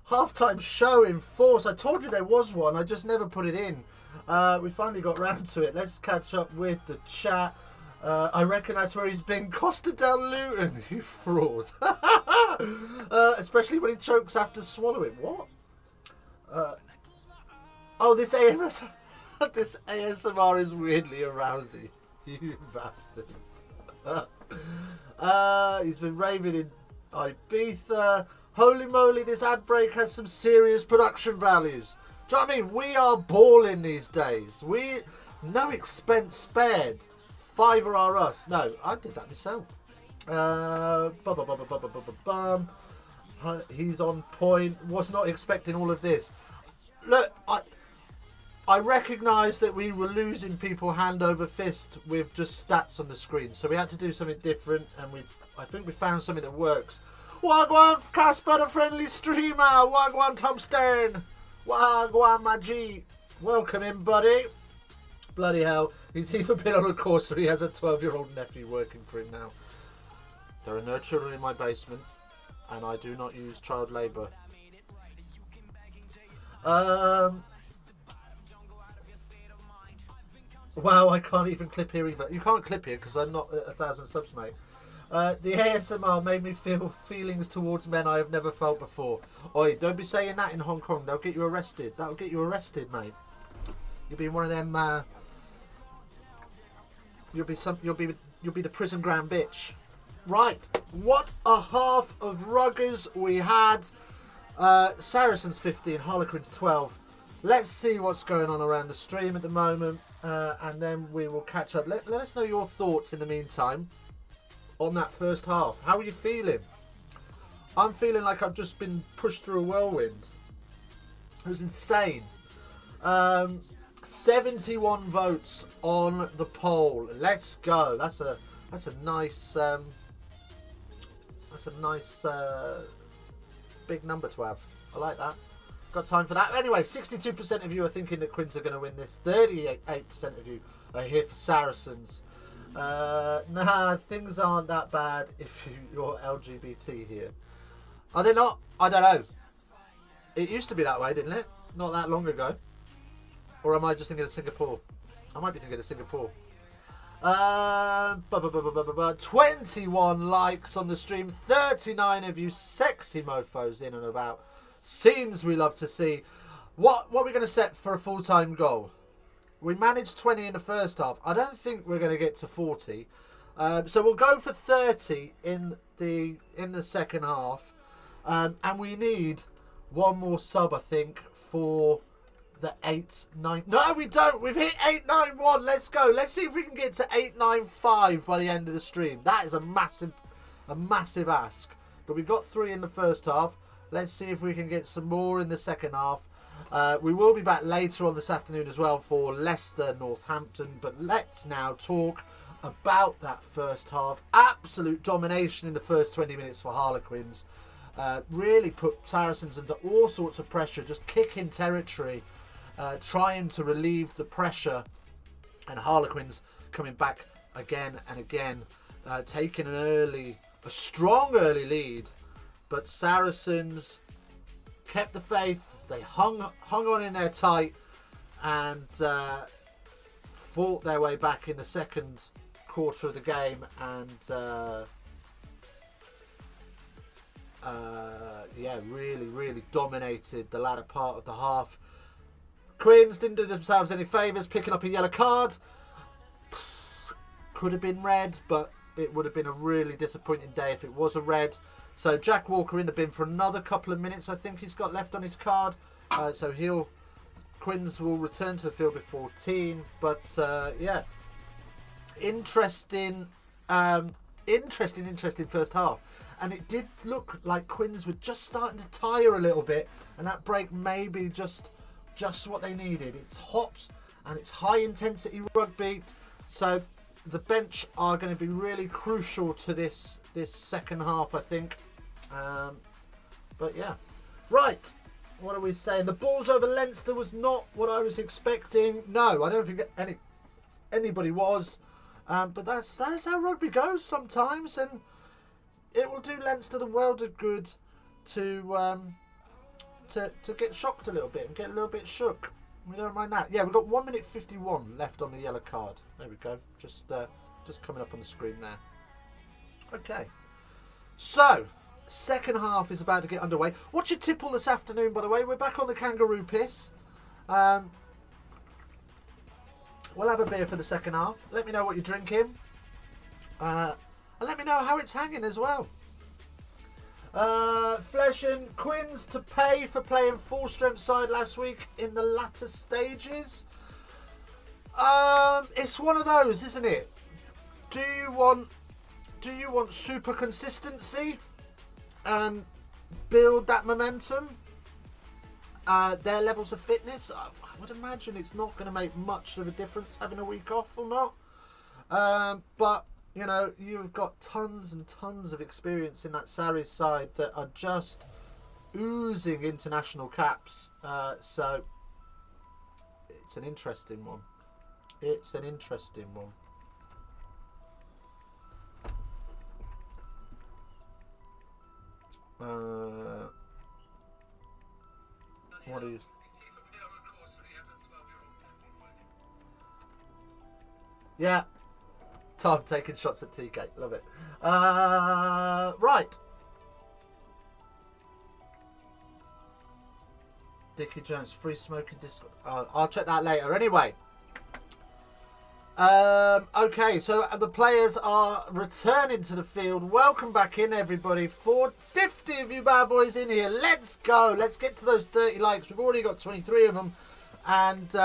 Halftime show in force. I told you there was one, I just never put it in. We finally got round to it. Let's catch up with the chat. I reckon that's where he's been. Costa del Luton, you fraud. Especially when he chokes after swallowing. What? Oh, this ASMR is weirdly arousing. You bastards. He's been raving in Ibiza. Holy moly, this ad break has some serious production values. Do you know what I mean? We are balling these days. No expense spared. Fiver are us. No, I did that myself. He's on point. Was not expecting all of this. Look, I recognise that we were losing people hand over fist with just stats on the screen. So we had to do something different, and I think we found something that works. Wagwan Casper, the friendly streamer. Wagwan Tom Stern. Wagwan Maji. Welcome in, buddy. Bloody hell. He's either been on a course or he has a 12-year-old nephew working for him now. There are no children in my basement, and I do not use child labour. Wow, I can't even clip here either. You can't clip here because I'm not at 1,000 subs, mate. The ASMR made me feel feelings towards men I have never felt before. Oi, don't be saying that in Hong Kong. They'll get you arrested. That'll get you arrested, mate. You'll be one of them. You'll be the prison ground bitch. Right. What a half of ruggers we had. Saracens 15, Harlequins 12. Let's see what's going on around the stream at the moment, and then we will catch up. Let us know your thoughts in the meantime on that first half. How are you feeling? I'm feeling like I've just been pushed through a whirlwind. It was insane. 71 votes on the poll. Let's go. That's a nice big number to have. I like that. Got time for that. Anyway, 62% of you are thinking that Quins are going to win this. 38% of you are here for Saracens. Nah, things aren't that bad if you're LGBT here. Are they not? I don't know. It used to be that way, didn't it? Not that long ago. Or am I just thinking of Singapore? I might be thinking of Singapore. 21 likes on the stream. 39 of you sexy mofos in and about. Scenes we love to see. What are we going to set for a full-time goal? We managed 20 in the first half. I don't think we're going to get to 40. So we'll go for 30 in the second half. And we need one more sub, I think, for the 8-9. No, we don't. We've hit 8-9-1. Let's go. Let's see if we can get to 8-9-5 by the end of the stream. That is a massive ask. But we got 3 in the first half. Let's see if we can get some more in the second half. We will be back later on this afternoon as well for Leicester Northampton. But let's now talk about that first half. Absolute domination in the first 20 minutes for Harlequins. Really put Saracens under all sorts of pressure, just kicking territory, trying to relieve the pressure, and Harlequins coming back again and again, taking a strong early lead, but Saracens kept the faith. They hung on in there tight and fought their way back in the second quarter of the game, and really dominated the latter part of the half. Quins didn't do themselves any favours, picking up a yellow card. Could have been red, but it would have been a really disappointing day if it was a red. So Jack Walker in the bin for another couple of minutes. I think he's got left on his card. So Quins will return to the field with 14. But yeah, interesting first half. And it did look like Quins were just starting to tire a little bit, and that break may be just what they needed. It's hot and it's high intensity rugby, so the bench are going to be really crucial to this second half, I think. But yeah, right. What are we saying? The balls over Leinster was not what I was expecting. No, I don't think anybody was. But that's how rugby goes sometimes, and it will do Leinster the world of good to get shocked a little bit and get a little bit shook. We don't mind that. Yeah, we've got 1 minute 51 left on the yellow card. There we go. Just coming up on the screen there. Okay. So, second half is about to get underway. What's your tipple this afternoon, by the way? We're back on the kangaroo piss. We'll have a beer for the second half. Let me know what you're drinking. And let me know how it's hanging as well. Flesh and Quins to pay for playing full strength side last week in the latter stages. It's one of those, isn't it? Do you want super consistency and build that momentum? Their levels of fitness, I would imagine it's not going to make much of a difference having a week off or not. But you know, you've got tons and tons of experience in that Sarries side that are just oozing international caps. So it's an interesting one. It's an interesting one. What are you? Yeah. Tom taking shots at T-Gate. Love it. Right. Dickie Jones, free smoking Discord. I'll check that later. Anyway. Okay, so the players are returning to the field. Welcome back in, everybody. 450 of you bad boys in here. Let's go. Let's get to those 30 likes. We've already got 23 of them. And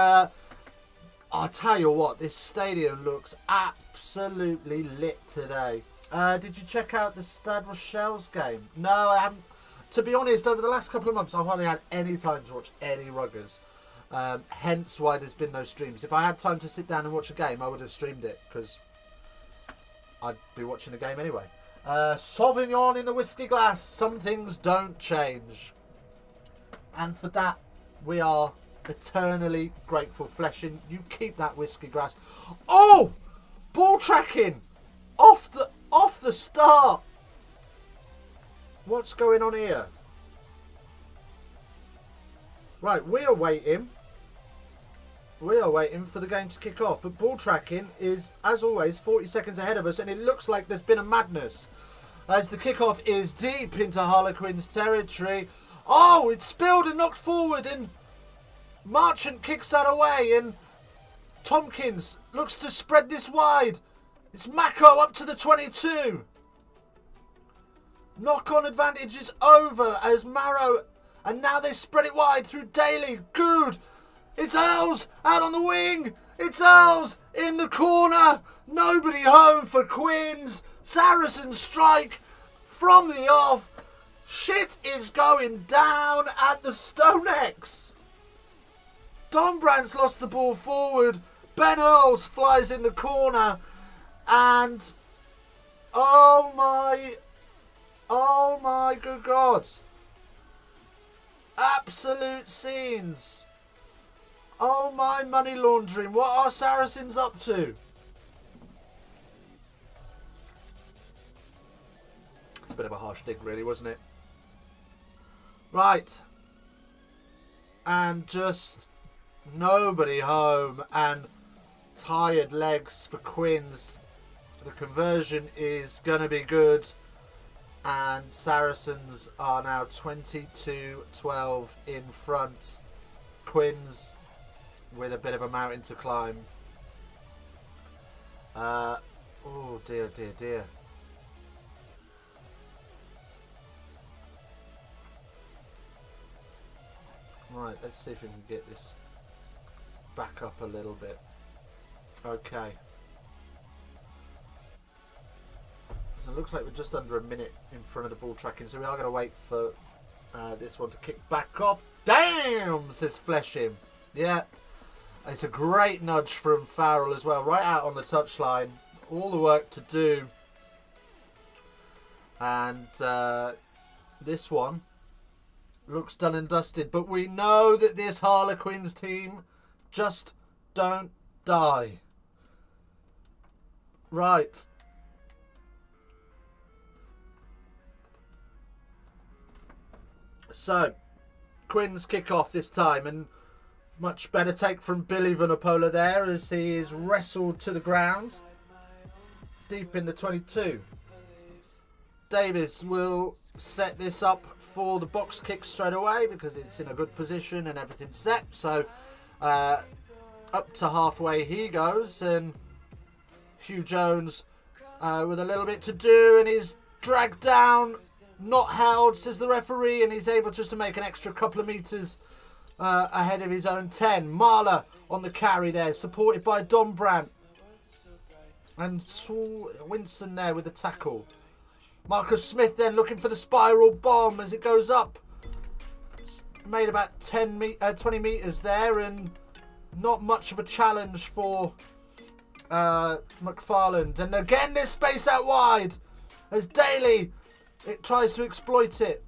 I'll tell you what, this stadium looks absolutely lit today. Did you check out the Stade Rochelle's game? No, I haven't. To be honest, over the last couple of months, I've hardly had any time to watch any ruggers. Hence why there's been no streams. If I had time to sit down and watch a game, I would have streamed it, because I'd be watching the game anyway. Sauvignon in the whiskey glass. Some things don't change. And for that, we are eternally grateful. Fleshing, you keep that whiskey glass. Oh! Ball tracking! Off the start! What's going on here? Right, we are waiting. We are waiting for the game to kick off. But ball tracking is, as always, 40 seconds ahead of us. And it looks like there's been a madness, as the kickoff is deep into Harlequins territory. Oh, it's spilled and knocked forward. And Marchant kicks that away. And Tompkins looks to spread this wide. It's Mako up to the 22. Knock-on advantage is over as Marrow. And now they spread it wide through Daly. Good. It's Earls out on the wing. It's Earls in the corner. Nobody home for Quins. Saracens strike from the off. Shit is going down at the Stone X. Dombrandt's lost the ball forward. Ben Earls flies in the corner. And oh my good God. Absolute scenes. Oh my money laundering. What are Saracens up to? It's a bit of a harsh dig really, wasn't it? Right. And just nobody home and tired legs for Quins. The conversion is going to be good. And Saracens are now 22-12 in front. Quins with a bit of a mountain to climb. Oh dear, dear, dear. Right, let's see if we can get this back up a little bit. Okay. So it looks like we're just under a minute in front of the ball tracking, so we are going to wait for this one to kick back off. Damn, says Flesham. Yeah. It's a great nudge from Farrell as well, right out on the touchline. All the work to do. And this one looks done and dusted. But we know that this Harlequins team just don't die. Right. So, Quins kick off this time, and much better take from Billy Vunipola there as he is wrestled to the ground deep in the 22. Davis will set this up for the box kick straight away because it's in a good position and everything's set. So up to halfway he goes, and Hugh Jones with a little bit to do, and he's dragged down, not held, says the referee, and he's able just to make an extra couple of metres ahead of his own 10. Marler on the carry there, supported by Dombrandt. And Saul Winson there with the tackle. Marcus Smith then looking for the spiral bomb as it goes up. It's made about 20 metres there, and not much of a challenge for McFarland. And again, there's space out wide as Daly it tries to exploit it.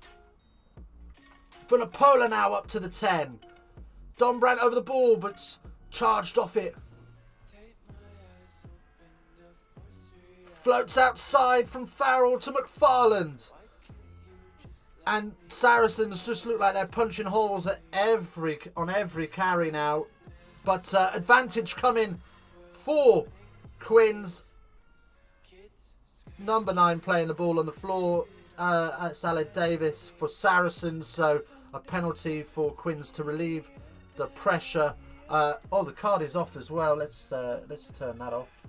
Vunipola now up to the 10. Dombrandt over the ball, but charged off it. Floats outside from Farrell to McFarland. And Saracens just look like they're punching holes at on every carry now. But advantage coming for Quins. Number 9 playing the ball on the floor. It's Aled Davis for Saracens. So a penalty for Quins to relieve the pressure. Oh, the card is off as well. Let's turn that off.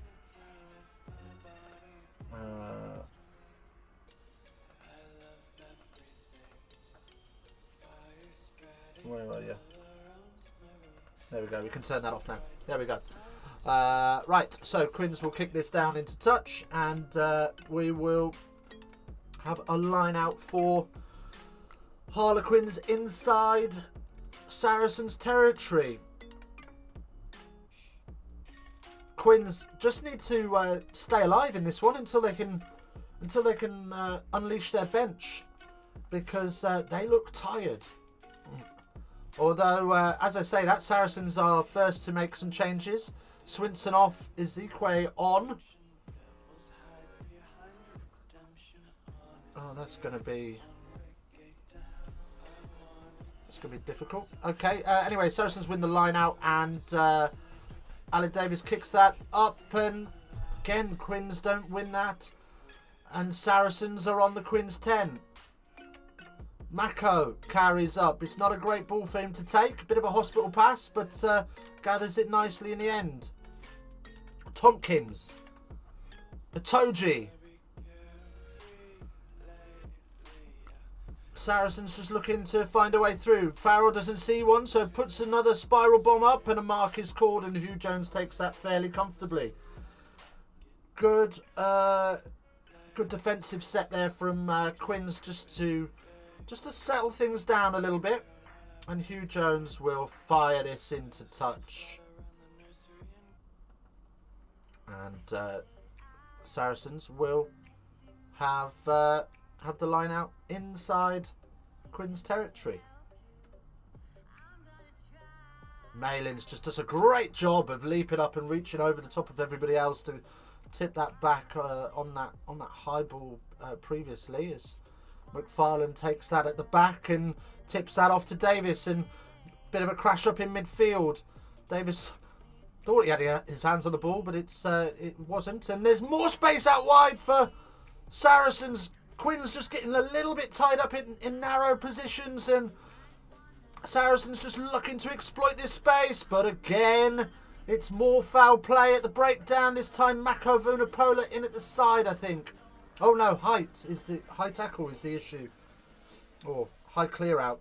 Where are you? There we go. We can turn that off now. There we go. Right, so Quins will kick this down into touch, and we will have a line out for Harlequins inside Saracens territory. Quins just need to stay alive in this one until they can unleash their bench, because they look tired. Although, as I say, that Saracens are first to make some changes. Swinson off, Ezekwe on. Oh, that's going to be difficult. Okay, anyway, Saracens win the line out, and Aled Davis kicks that up, and again, Quins don't win that. And Saracens are on the Quins 10. Mako carries up. It's not a great ball for him to take. A bit of a hospital pass, but gathers it nicely in the end. Tompkins. Itoji. Saracens just looking to find a way through. Farrell doesn't see one, so puts another spiral bomb up, and a mark is called, and Hugh Jones takes that fairly comfortably. Good defensive set there from Quins just to settle things down a little bit, and Hugh Jones will fire this into touch, and Saracens will have the line out inside Quinn's territory. Malins just does a great job of leaping up and reaching over the top of everybody else to tip that back on that high ball previously, as McFarlane takes that at the back and tips that off to Davis, and bit of a crash up in midfield. Davis thought he had his hands on the ball, but it wasn't, and there's more space out wide for Saracens. Quinn's just getting a little bit tied up in narrow positions, and Saracens just looking to exploit this space, but again, it's more foul play at the breakdown. This time Mako Vunapola in at the side, I think. Oh no, high tackle is the issue. Or high clear out.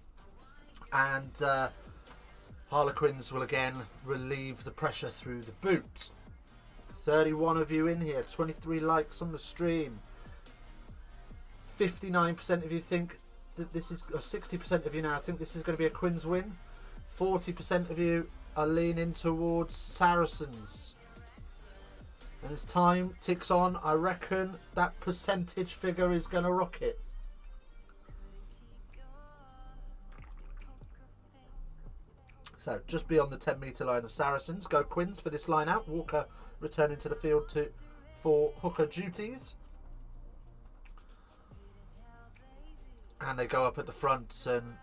And Harlequins will again relieve the pressure through the boot. 31 of you in here, 23 likes on the stream. 59% of you think that this is, or 60% of you now think this is going to be a Quins win. 40% of you are leaning towards Saracens. And as time ticks on, I reckon that percentage figure is going to rocket. So just beyond the 10-metre line of Saracens, go Quins for this line out. Walker returning to the field for hooker duties. And they go up at the front and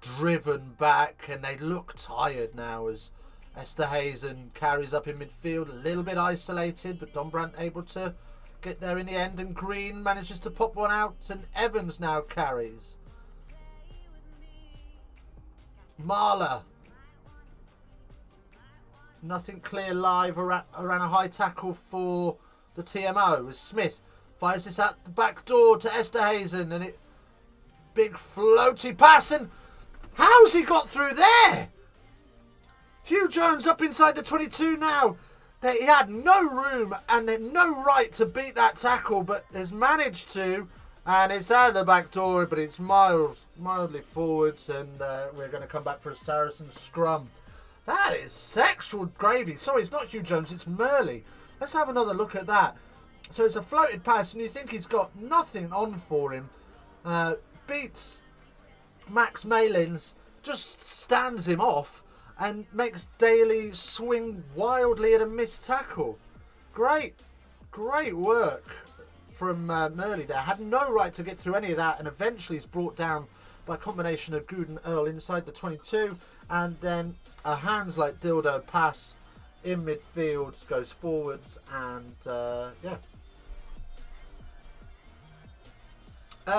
driven back, and they look tired now as Esterhazen carries up in midfield, a little bit isolated, but Don Brandt able to get there in the end, and Green manages to pop one out, and Evans now carries. Marler. Nothing clear live around a high tackle for the TMO as Smith fires this out the back door to Esterhazen, and it big floaty pass, and how's he got through there? Hugh Jones up inside the 22 now. He had no room and no right to beat that tackle, but has managed to, and it's out of the back door, but it's mildly forwards, and we're going to come back for a Saracen scrum. That is sexual gravy. Sorry, it's not Hugh Jones, it's Murley. Let's have another look at that. So it's a floated pass, and you think he's got nothing on for him. Beats Max Malins, just stands him off, and makes Daly swing wildly at a missed tackle. Great work from Murley there. Had no right to get through any of that, and eventually is brought down by a combination of Good and Earl inside the 22, and then a hands like dildo pass in midfield goes forwards, and yeah.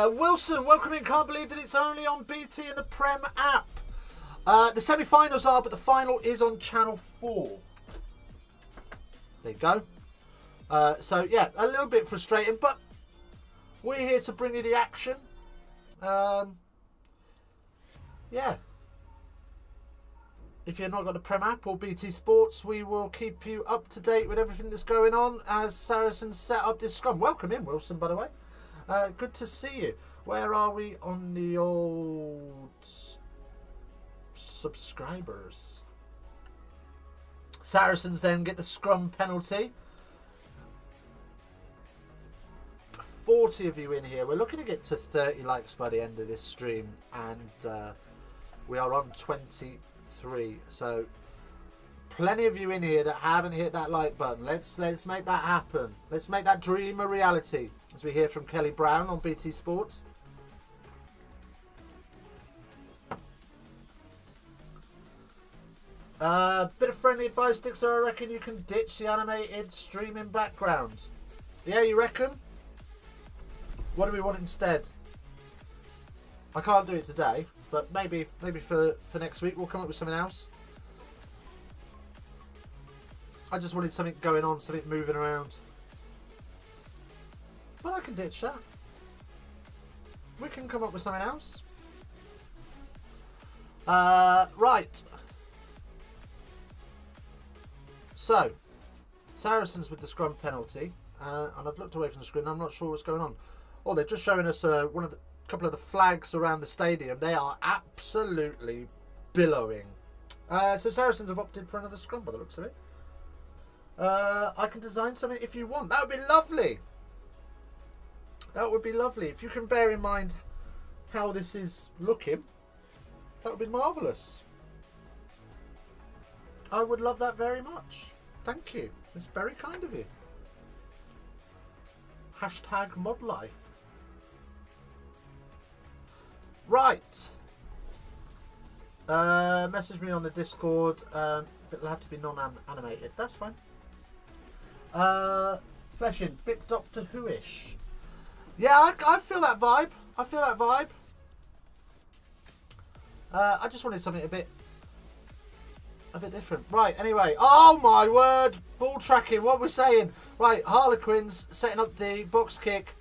Wilson, welcome in. Can't believe that it's only on BT and the Prem app. The semi-finals are, but the final is on Channel 4. There you go. So, yeah, a little bit frustrating, but we're here to bring you the action. Yeah. If you've not got the Prem app or BT Sports, we will keep you up to date with everything that's going on as Saracens set up this scrum. Welcome in, Wilson, by the way. Good to see you. Where are we on the old subscribers? Saracens then get the scrum penalty. 40 of you in here. We're looking to get to 30 likes by the end of this stream, and we are on 23. So plenty of you in here that haven't hit that like button. Let's make that happen. Let's make that dream a reality. As we hear from Kelly Brown on BT Sports. Bit of friendly advice, Dixter. I reckon you can ditch the animated streaming background. Yeah, you reckon? What do we want instead? I can't do it today, but maybe for next week we'll come up with something else. I just wanted something going on, something moving around. But I can ditch that. We can come up with something else. Right. So, Saracens with the scrum penalty. And I've looked away from the screen. I'm not sure what's going on. Oh, they're just showing us couple of the flags around the stadium. They are absolutely billowing. So Saracens have opted for another scrum by the looks of it. I can design something if you want. That would be lovely. That would be lovely. If you can bear in mind how this is looking, that would be marvellous. I would love that very much. Thank you. It's very kind of you. Hashtag mod life. Right. Message me on the Discord. It'll have to be non-animated. That's fine. Fleshing. Bit Doctor Who-ish. Yeah, I feel that vibe. I feel that vibe. I just wanted something a bit different. Right, anyway. Oh my word. Ball tracking. What we're saying. Right, Harlequins setting up the box kick.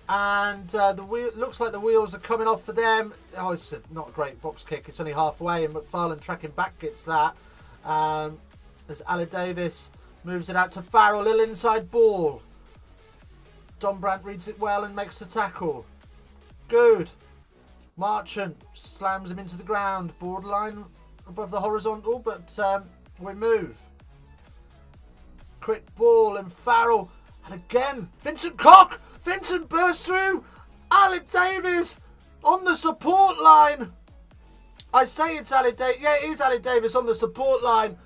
And looks like the wheels are coming off for them. Oh, it's not a great box kick. It's only halfway, and McFarlane tracking back gets that. As Ali Davis moves it out to Farrell, little inside ball. Don Brandt reads it well and makes the tackle. Good. Marchant slams him into the ground, borderline above the horizontal, but we move. Quick ball and Farrell. And again, Vincent Koch! Vincent bursts through! Ali Davis on the support line! I say it's Ali Davis. Yeah, it is Ali Davis on the support line.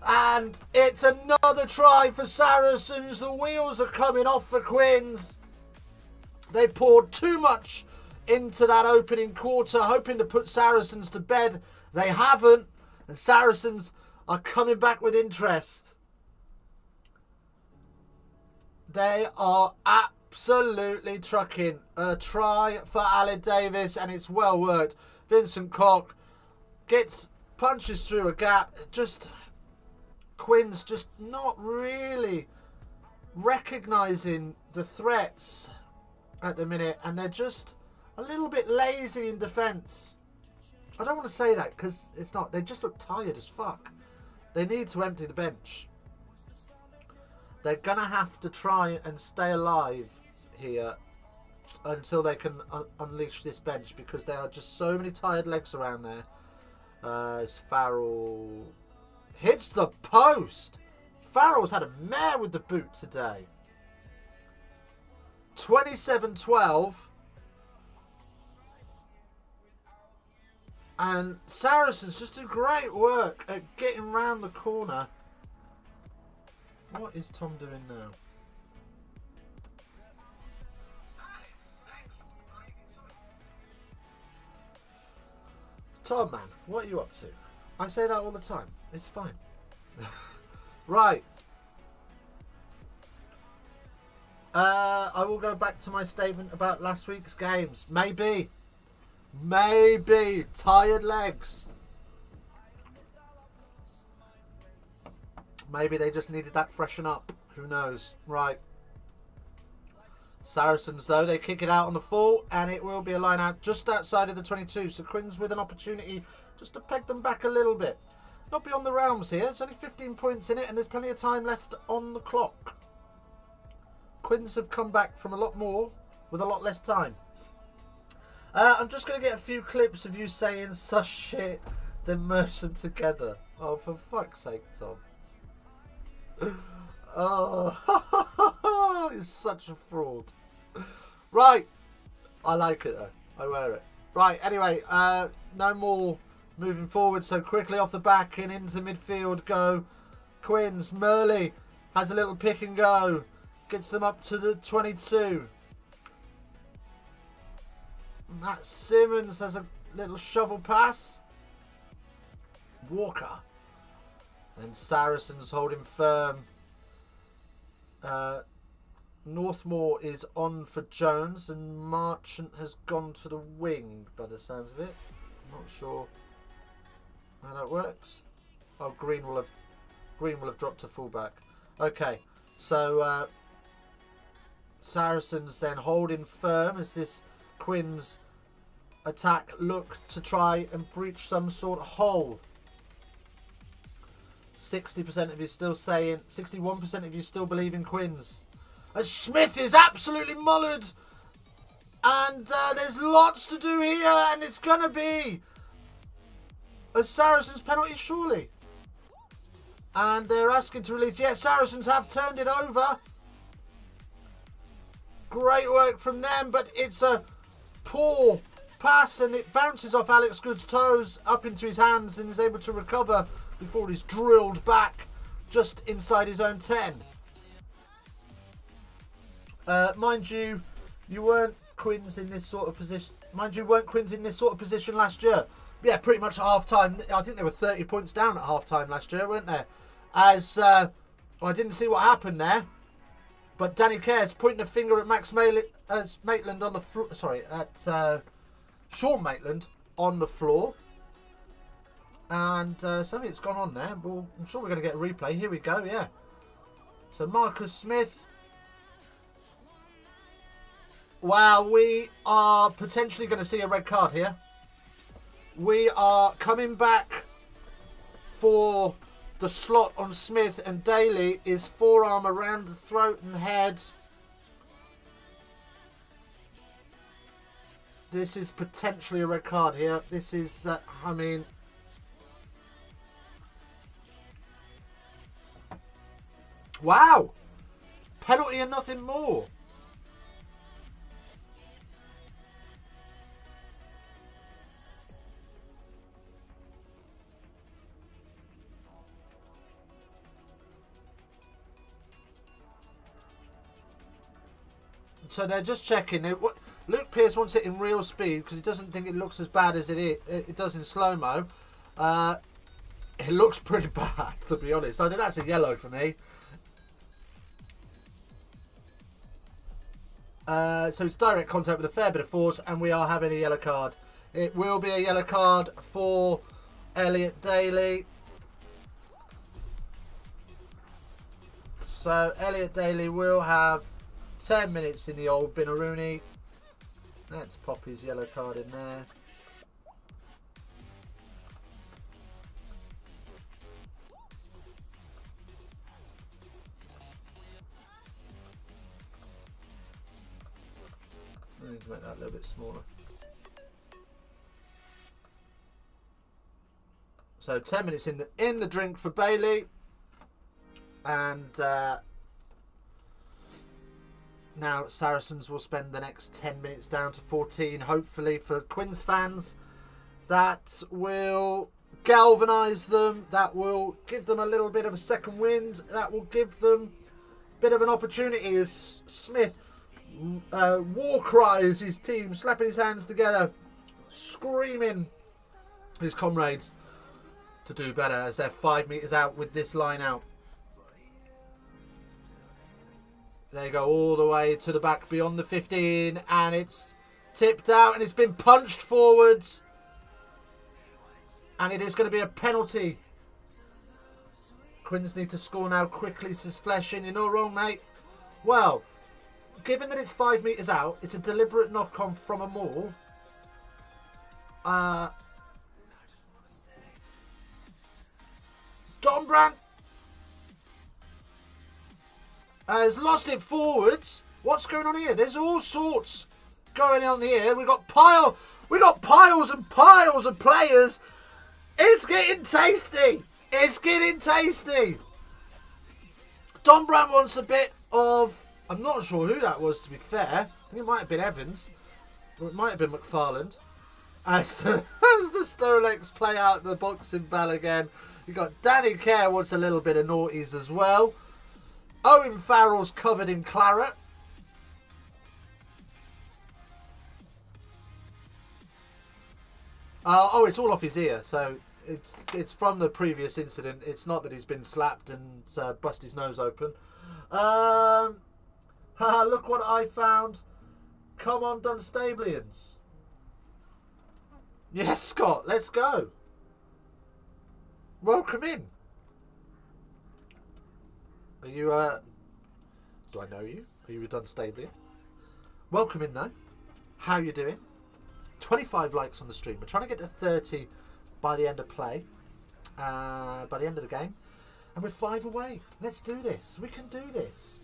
And it's another try for Saracens. The wheels are coming off for Quins. They poured too much into that opening quarter, hoping to put Saracens to bed. They haven't. And Saracens are coming back with interest. They are absolutely trucking. A try for Ali Davis, and it's well worked. Vincent Koch punches through a gap. Quins just not really recognising the threats at the minute, and they're just a little bit lazy in defence. I don't want to say that because it's not. They just look tired as fuck. They need to empty the bench. They're going to have to try and stay alive here until they can unleash this bench, because there are just so many tired legs around there. As Farrell hits the post. Farrell's had a mare with the boot today. 27-12. And Saracens just do great work at getting round the corner. What is Tom doing now? Tom, man, what are you up to? I say that all the time. It's fine. Right. I will go back to my statement about last week's games. Maybe. Tired legs. Maybe they just needed that freshen up. Who knows? Right. Saracens, though, they kick it out on the full, and it will be a line out just outside of the 22. So Quins with an opportunity just to peg them back a little bit. Not beyond the realms here. It's only 15 points in it, and there's plenty of time left on the clock. Quins have come back from a lot more with a lot less time. I'm just going to get a few clips of you saying such shit, then merge them together. Oh, for fuck's sake, Tom. Oh, he's such a fraud. Right. I like it, though. I wear it. Right, anyway, no more moving forward. So quickly off the back and into midfield go Quins. Murley has a little pick and go. Gets them up to the 22. Matt Simmons has a little shovel pass. Walker. And Saracens holding firm. Northmore is on for Jones, and Marchant has gone to the wing by the sounds of it. Not sure how that works. Oh, Green will have dropped to fullback. Okay, so Saracens then holding firm as this Quins attack look to try and breach some sort of hole. 60% of you still saying, 61% of you still believe in Quins. As Smith is absolutely mullered. And there's lots to do here, and it's going to be a Saracens penalty, surely. And they're asking to release. Yes, Saracens have turned it over. Great work from them, but it's a poor pass, and it bounces off Alex Good's toes up into his hands and is able to recover before he's drilled back just inside his own 10. Mind you, you weren't Quins in this sort of position. Mind you, weren't Quins in this sort of position last year. Yeah, pretty much at half-time. I think they were 30 points down at half-time last year, weren't they? As I didn't see what happened there. But Danny Care's pointing a finger at Maitland on the floor. Sorry, at Sean Maitland on the floor. And something's gone on there. Well, I'm sure we're going to get a replay. Here we go, yeah. So Marcus Smith. Wow, we are potentially going to see a red card here. We are coming back for the slot on Smith, and Daly is forearm around the throat and head. This is potentially a red card here. This is, I mean... Wow! Penalty and nothing more. So they're just checking. Luke Pearce wants it in real speed because he doesn't think it looks as bad as it does in slow-mo. It looks pretty bad, to be honest. I think that's a yellow for me. So it's direct contact with a fair bit of force, and we are having a yellow card. It will be a yellow card for Elliot Daly. So Elliot Daly will have 10 minutes in the old Binaroonie. Let's pop his yellow card in there. I need to make that a little bit smaller. So 10 minutes in the drink for Bailey. And now Saracens will spend the next 10 minutes down to 14, hopefully for Quins fans. That will galvanise them. That will give them a little bit of a second wind. That will give them a bit of an opportunity as Smith war cries his team, slapping his hands together, screaming his comrades to do better as they're 5 metres out with this line out. They go all the way to the back beyond the 15, and it's tipped out and it's been punched forwards. And it is going to be a penalty. Quins need to score now quickly, says Fleshin. You're not wrong, mate. Well, given that it's 5 metres out, it's a deliberate knock-on from a maul. Dombrandt has lost it forwards. What's going on here? There's all sorts going on here. We've got piles and piles of players. It's getting tasty. It's getting tasty. Dombrandt wants a bit of... I'm not sure who that was, to be fair. I think it might have been Evans. Or it might have been McFarland. As the Stolex play out the boxing bell again. You've got Danny Care wants a little bit of naughties as well. Owen Farrell's covered in claret. Oh, it's all off his ear. So it's from the previous incident. It's not that he's been slapped and bust his nose open. Look what I found. Come on, Dunstablians. Yes, Scott, let's go. Welcome in. Are you, do I know you? Are you a Dunstablian? Welcome in, though. How you doing? 25 likes on the stream. We're trying to get to 30 by the end of play, by the end of the game. And we're 5 away. Let's do this. We can do this.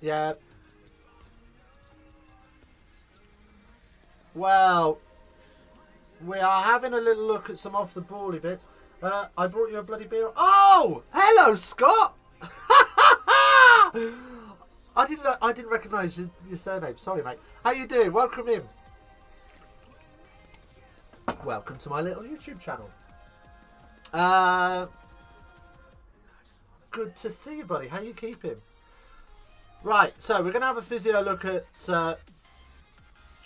Yeah. Well, we are having a little look at some off the bally bits. I brought you a bloody beer. Oh, hello, Scott. I didn't recognise your surname. Sorry, mate. How you doing? Welcome in. Welcome to my little YouTube channel. Good to see you, buddy. How you keeping? Right, so we're going to have a physio look at. We're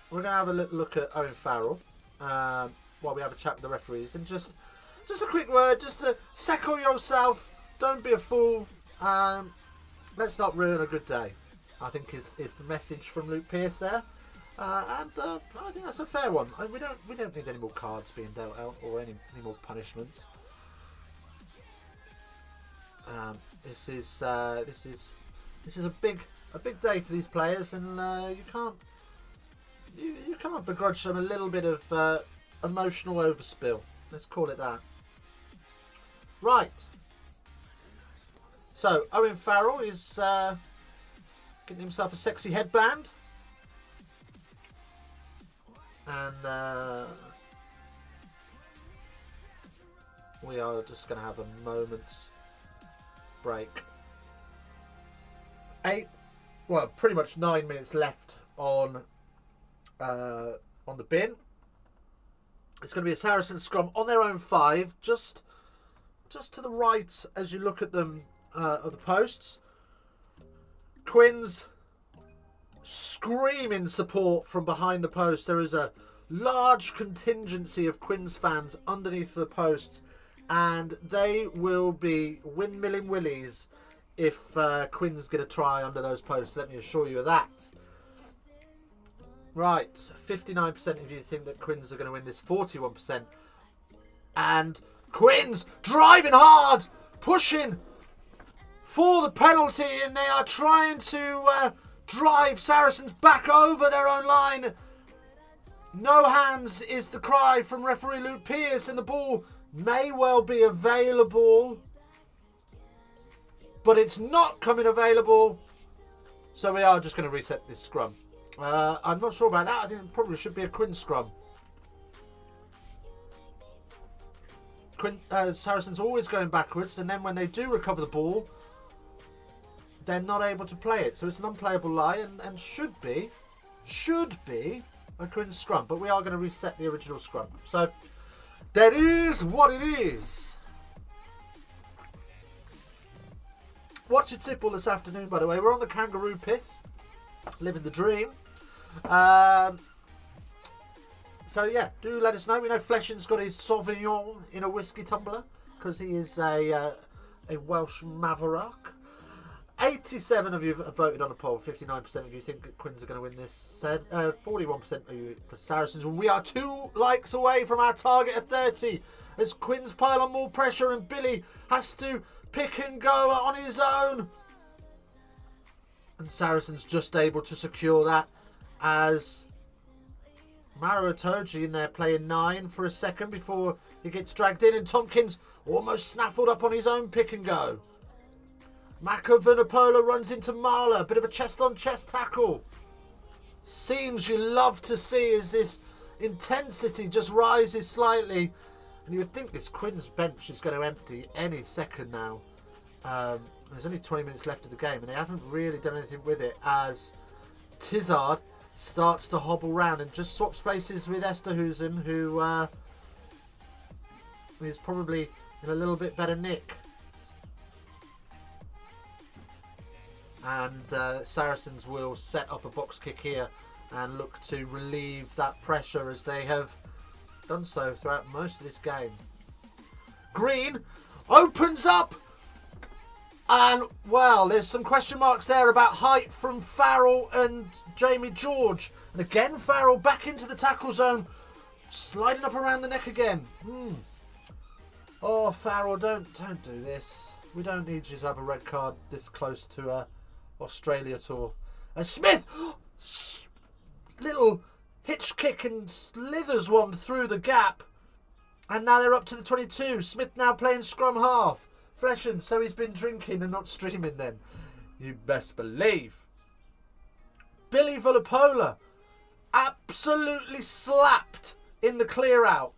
going to have a little look at Owen Farrell while we have a chat with the referees, and just a quick word, just to settle yourself. Don't be a fool. Let's not ruin a good day, I think is the message from Luke Pearce there. I think that's a fair one. We don't need any more cards being dealt out or any more punishments. This is a big day for these players, and you can't begrudge them a little bit of emotional overspill. Let's call it that. Right. So Owen Farrell is getting himself a sexy headband. And we are just going to have a moment's break. Pretty much 9 minutes left on the bin. It's going to be a Saracens scrum on their own 5, just to the right as you look at them of the posts. Quins screaming support from behind the post. There is a large contingency of Quins fans underneath the posts, and they will be windmilling willies if Quins get a try under those posts. Let me assure you of that. Right, 59% of you think that Quins are going to win this, 41%. And Quins driving hard, pushing for the penalty, and they are trying to drive Saracens back over their own line. No hands is the cry from referee Luke Pearce, and the ball may well be available, but it's not coming available, so we are just going to reset this scrum. I'm not sure about that. I think it probably should be a Quinn scrum. Saracens always going backwards, and then when they do recover the ball, they're not able to play it. So it's an unplayable lie, and should be a Quinn scrum. But we are going to reset the original scrum. So that is what it is. What's your tipple this afternoon, by the way? We're on the kangaroo piss, living the dream. So yeah, do let us know. We know Fleshin's got his Sauvignon in a whiskey tumbler because he is a Welsh maverick. 87 of you have voted on a poll. 59% of you think that Quins are going to win this. 41% of you the Saracens. We are 2 likes away from our target of 30 as Quins pile on more pressure, and Billy has to pick and go on his own. And Saracens just able to secure that as Maro Itoje in there playing 9 for a second before he gets dragged in, and Tompkins almost snaffled up on his own pick and go. Mako Vunipola runs into Marla, a bit of a chest-on-chest tackle. Scenes you love to see as this intensity just rises slightly. And you would think this Quins bench is going to empty any second now. There's only 20 minutes left of the game, and they haven't really done anything with it as Tizard starts to hobble round and just swaps places with Esterhuizen, who is probably in a little bit better nick. And Saracens will set up a box kick here and look to relieve that pressure as they have done so throughout most of this game. Green opens up, and well, there's some question marks there about height from Farrell and Jamie George. And again, Farrell back into the tackle zone, sliding up around the neck again. Oh, Farrell, don't do this. We don't need you to have a red card this close to Australia tour. As Smith, little hitch kick and slithers one through the gap. And now they're up to the 22. Smith now playing scrum half. Fleshen, so he's been drinking and not streaming then. You best believe. Billy Vulapola, absolutely slapped in the clear out.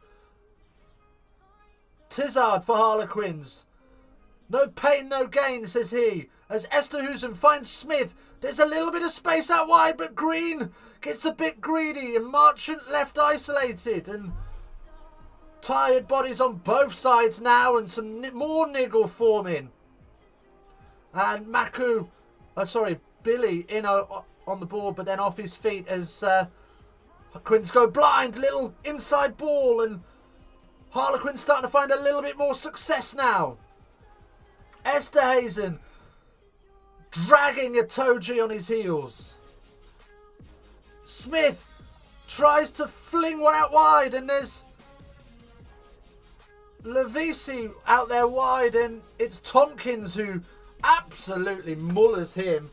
Tizard for Harlequins. No pain, no gain, says he. As Esterhuizen finds Smith. There's a little bit of space out wide, but Green gets a bit greedy and Marchant left isolated. And tired bodies on both sides now and some more niggle forming. And Billy in on the board, but then off his feet as Quins go blind. Little inside ball and Harlequin's starting to find a little bit more success now. Esterhuizen dragging Itoje on his heels. Smith tries to fling one out wide and there's Levisi out there wide and it's Tompkins who absolutely mullers him.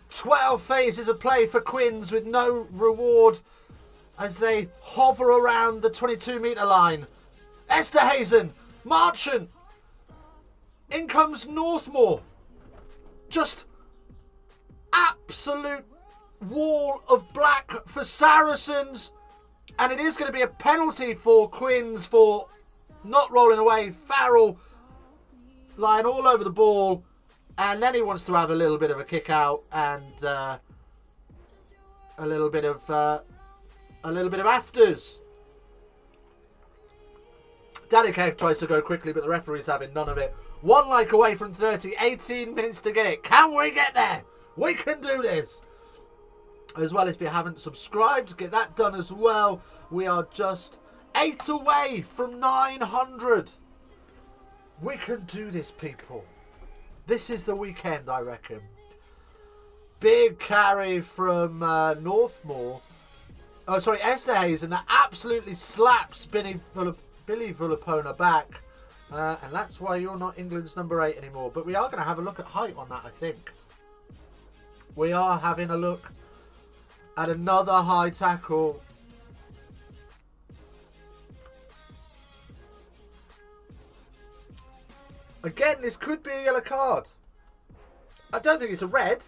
12 phases of play for Quins with no reward as they hover around the 22-metre line. Esterhuizen, Marchant, in comes Northmore. Just absolute wall of black for Saracens. And it is going to be a penalty for Quins for not rolling away. Farrell lying all over the ball. And then he wants to have a little bit of a kick out and a little bit of afters. Danica tries to go quickly, but the referee's having none of it. 1 like away from 30, 18 minutes to get it. Can we get there? We can do this. As well, if you haven't subscribed, get that done as well. We are just 8 away from 900. We can do this, people. This is the weekend, I reckon. Big carry from Northmore. Oh, sorry, Esterhuizen that absolutely slaps Billy Vulapola back. And that's why you're not England's number 8 anymore. But we are going to have a look at height on that, I think. We are having a look at another high tackle. Again, this could be a yellow card. I don't think it's a red.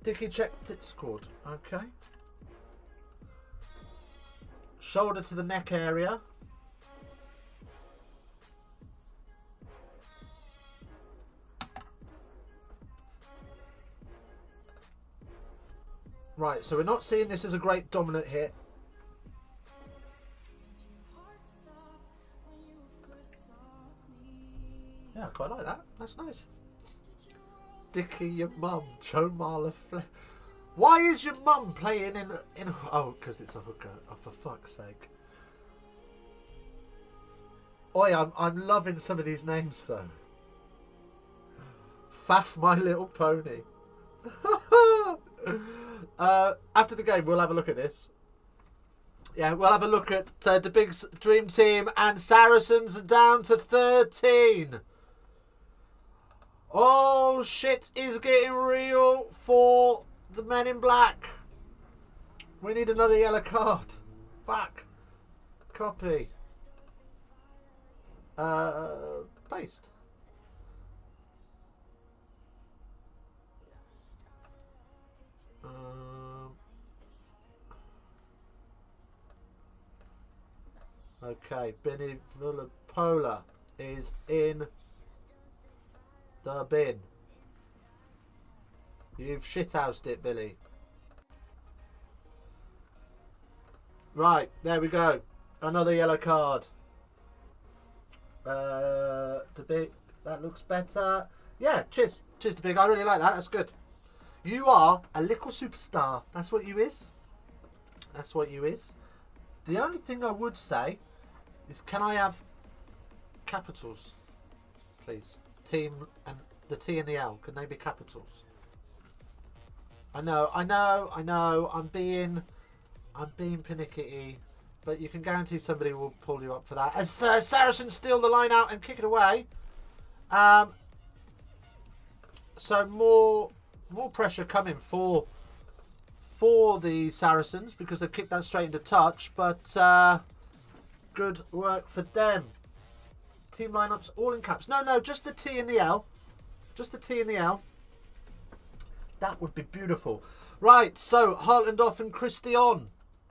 Dicky checked it, scored. Okay. Shoulder to the neck area. Right, so we're not seeing this as a great dominant hit. Yeah, I quite like that. That's nice. Dicky, your mum, Joe Marler. Why is your mum playing in? Oh, because it's a hooker. Oh, for fuck's sake. Oi, I'm loving some of these names though. Faff My Little Pony. After the game, we'll have a look at this. Yeah, we'll have a look at the big dream team and Saracens are down to 13. Oh, shit is getting real for the men in black. We need another yellow card. Fuck. Copy. Paste. Okay, Benny Vulapola is in the bin. You've shithoused it, Billy. Right, there we go. Another yellow card. The big, that looks better. Yeah, cheers. Cheers to Big. I really like that. That's good. You are a little superstar. That's what you is. That's what you is. The only thing I would say is, can I have capitals, please? Team and the T and the L. Can they be capitals? I know. I'm being pernickety, but you can guarantee somebody will pull you up for that. As Saracens steal the line out and kick it away. So more pressure coming for the Saracens because they've kicked that straight into touch. But good work for them. Team lineups all in caps. No, just the T and the L. Just the T and the L. That would be beautiful. Right, so Hartlandoff and Christian.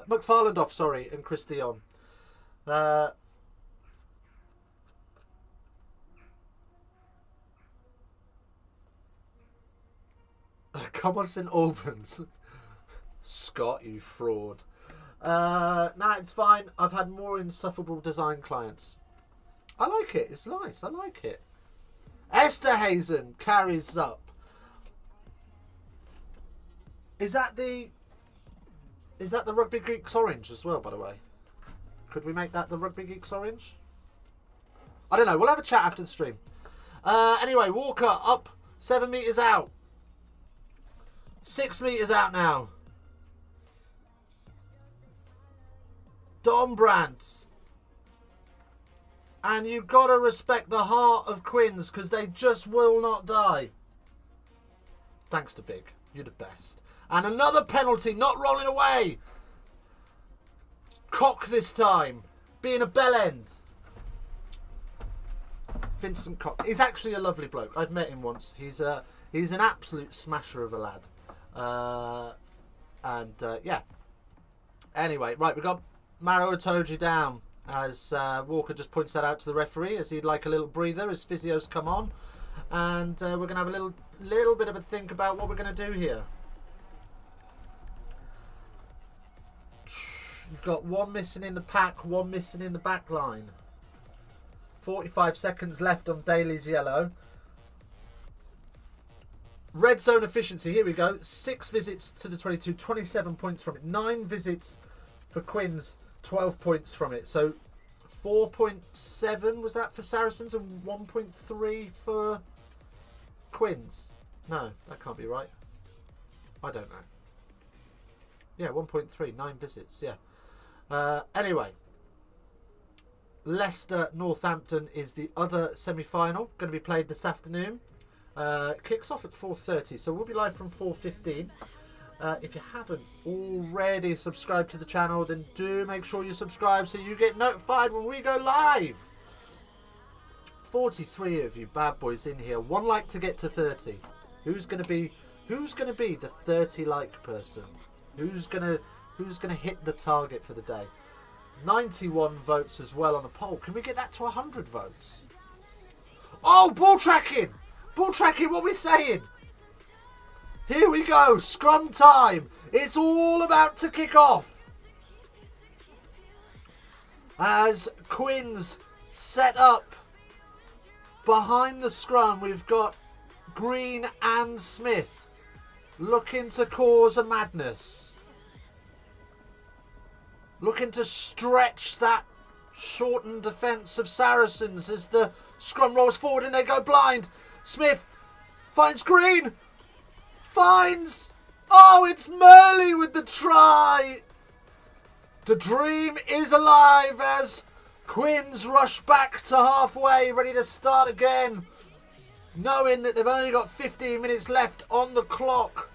McFarlandoff, sorry, and Christian. Come on, St Albans. Scott, you fraud. Nah, it's fine. I've had more insufferable design clients. I like it. It's nice. I like it. Esterhazen carries up. Is that the Rugby Geeks orange as well, by the way? Could we make that the Rugby Geeks orange? I don't know. We'll have a chat after the stream. Anyway, Walker up 7 metres out. 6 metres out now. Dombrandt. And you've got to respect the heart of Quins because they just will not die. Thanks to Big. You're the best. And another penalty, not rolling away. Cock this time. Being a bell end. Vincent Cock. He's actually a lovely bloke. I've met him once. He's an absolute smasher of a lad. Yeah. Anyway, right, we've got Maro Itoje down. As Walker just points that out to the referee, as he'd like a little breather as physios come on. And we're going to have a little bit of a think about what we're going to do here. You've got one missing in the pack, one missing in the back line. 45 seconds left on Daly's yellow. Red zone efficiency, here we go. 6 visits to the 22, 27 points from it. 9 visits for Quins, 12 points from it. So 4.7 was that for Saracens and 1.3 for Quins. No, that can't be right. I don't know. Yeah, 1.3, 9 visits, yeah. Anyway, Leicester Northampton is the other semi-final, going to be played this afternoon. Kicks off at 4:30, so we'll be live from 4:15. If you haven't already subscribed to the channel, then do make sure you subscribe so you get notified when we go live. 43 of you bad boys in here. One like to get to 30. Who's gonna be the 30 like person? Who's gonna hit the target for the day? 91 votes as well on a poll. Can we get that to 100 votes? Oh, ball tracking! Ball tracking, what are we saying? Here we go, scrum time. It's all about to kick off. As Quins set up behind the scrum, we've got Green and Smith looking to cause a madness. Looking to stretch that shortened defence of Saracens as the scrum rolls forward and they go blind. Smith finds Green. Finds. Oh, it's Murley with the try. The dream is alive as Quins rush back to halfway, ready to start again, knowing that they've only got 15 minutes left on the clock.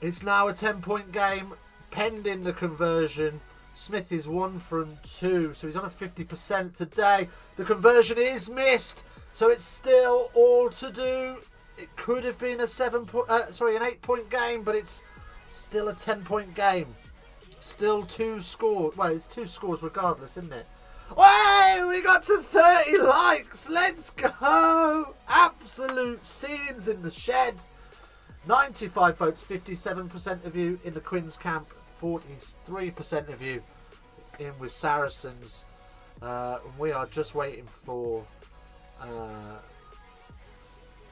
It's now a 10-point game, pending the conversion. Smith is 1 from 2, so he's on a 50% today. The conversion is missed, so it's still all to do. It could have been an 8-point game, but it's still a 10-point game. Still 2 scores. Well, it's 2 scores regardless, isn't it? Hey, we got to 30 likes. Let's go. Absolute scenes in the shed. 95 votes, 57% of you in the Quins camp, 43% of you in with Saracens. We are just waiting for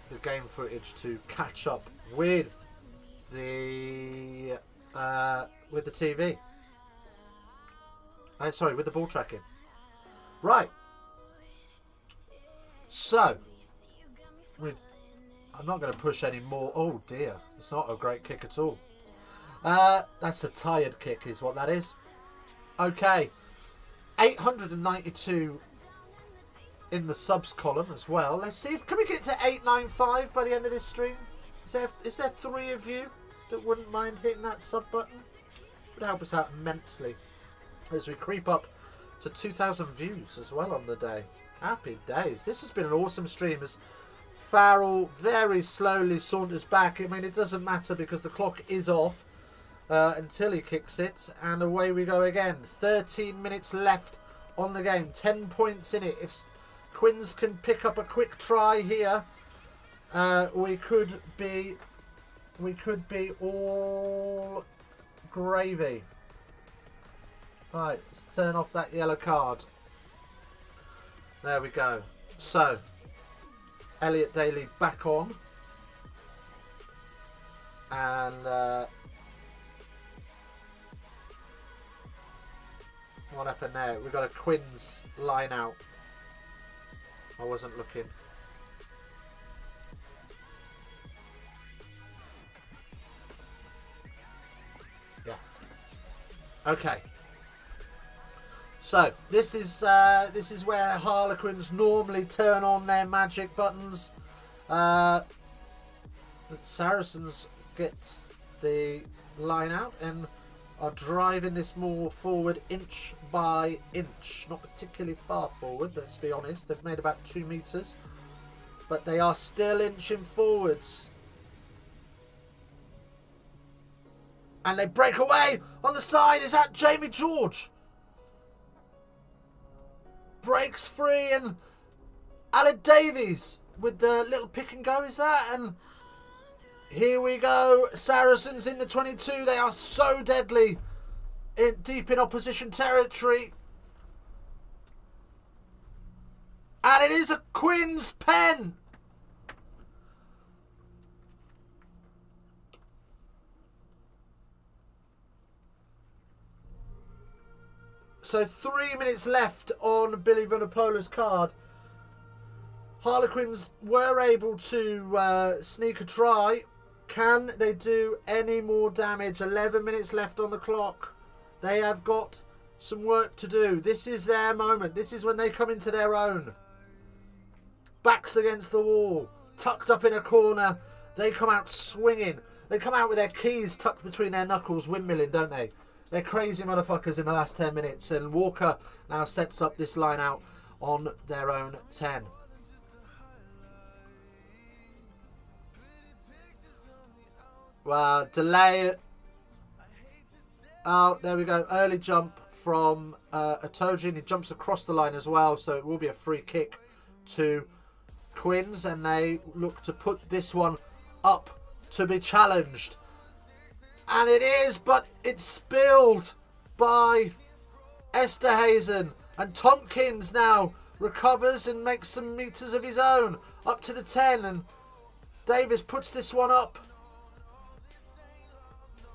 the game footage to catch up with the TV. Sorry, with the ball tracking. Right. So I'm not going to push any more. Oh dear, it's not a great kick at all. That's a tired kick is what that is. Okay. 892 in the subs column as well. Let's see if can we get to 895 by the end of this stream. Is there 3 of you that wouldn't mind hitting that sub button? It would help us out immensely as we creep up to 2,000 views as well on the day. Happy days. This has been an awesome stream as Farrell very slowly saunters back. I mean, it doesn't matter because the clock is off until he kicks it, and away we go again. 13 minutes left on the game, 10 points in it. If Quins can pick up a quick try here, we could be all gravy. Right, let's turn off that yellow card. There we go. So, Elliot Daly back on. And what happened there? We've got a Quins line out. I wasn't looking. Yeah. Okay. So this is where Harlequins normally turn on their magic buttons. The Saracens get the line out and are driving this more forward inch by inch. Not particularly far forward, let's be honest. They've made about 2 metres, but they are still inching forwards. And they break away on the side. Is that Jamie George? Breaks free, and Aled Davies with the little pick and go, is that? And here we go. Saracens in the 22. They are so deadly deep in opposition territory. And it is a Quins pen. So 3 minutes left on Billy Vunipola's card. Harlequins were able to sneak a try. Can they do any more damage? 11 minutes left on the clock. They have got some work to do. This is their moment. This is when they come into their own. Backs against the wall. Tucked up in a corner. They come out swinging. They come out with their keys tucked between their knuckles, windmilling, don't they? They're crazy motherfuckers in the last 10 minutes. And Walker now sets up this line out on their own 10. Delay. Oh, there we go. Early jump from Atojian. He jumps across the line as well. So it will be a free kick to Quins. And they look to put this one up to be challenged. And it is, but it's spilled by Esterhazen. And Tompkins now recovers and makes some metres of his own. Up to the 10. And Davis puts this one up.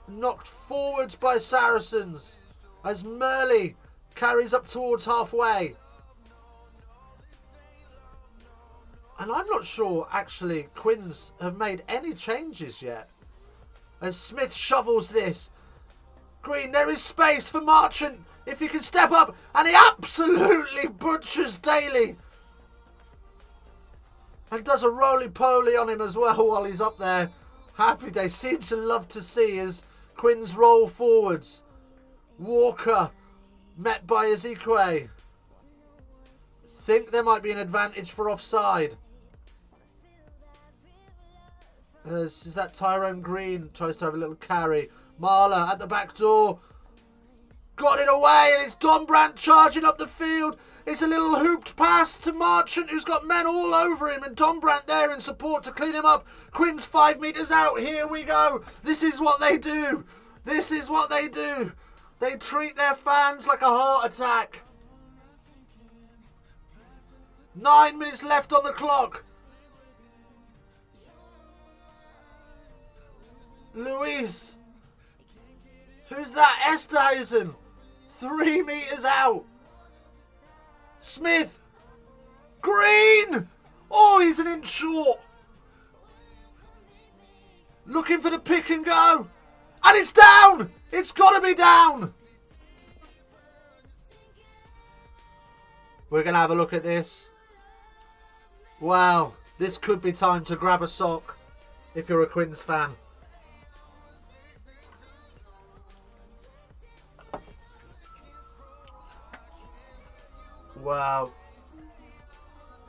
Knocked forwards by Saracens. As Murley carries up towards halfway. And I'm not sure, actually, Quins have made any changes yet. As Smith shovels this. Green, there is space for Marchant if he can step up. And he absolutely butchers Daly. And does a roly-poly on him as well while he's up there. Happy day. Seems to love to see as Quins roll forwards. Walker met by Ezekwe. Think there might be an advantage for offside. Is that Tyrone Green tries to have a little carry. Marler at the back door. Got it away, and it's Dombrandt charging up the field. It's a little hooped pass to Marchant, who's got men all over him, and Dombrandt there in support to clean him up. Quins 5 metres out. Here we go. This is what they do. This is what they do. They treat their fans like a heart attack. 9 minutes left on the clock. Luis. Who's that? Esterhazen. 3 metres out. Smith. Green. Oh, he's an inch short. Looking for the pick and go. And it's down. It's got to be down. We're going to have a look at this. Wow, this could be time to grab a sock if you're a Quins fan. Wow.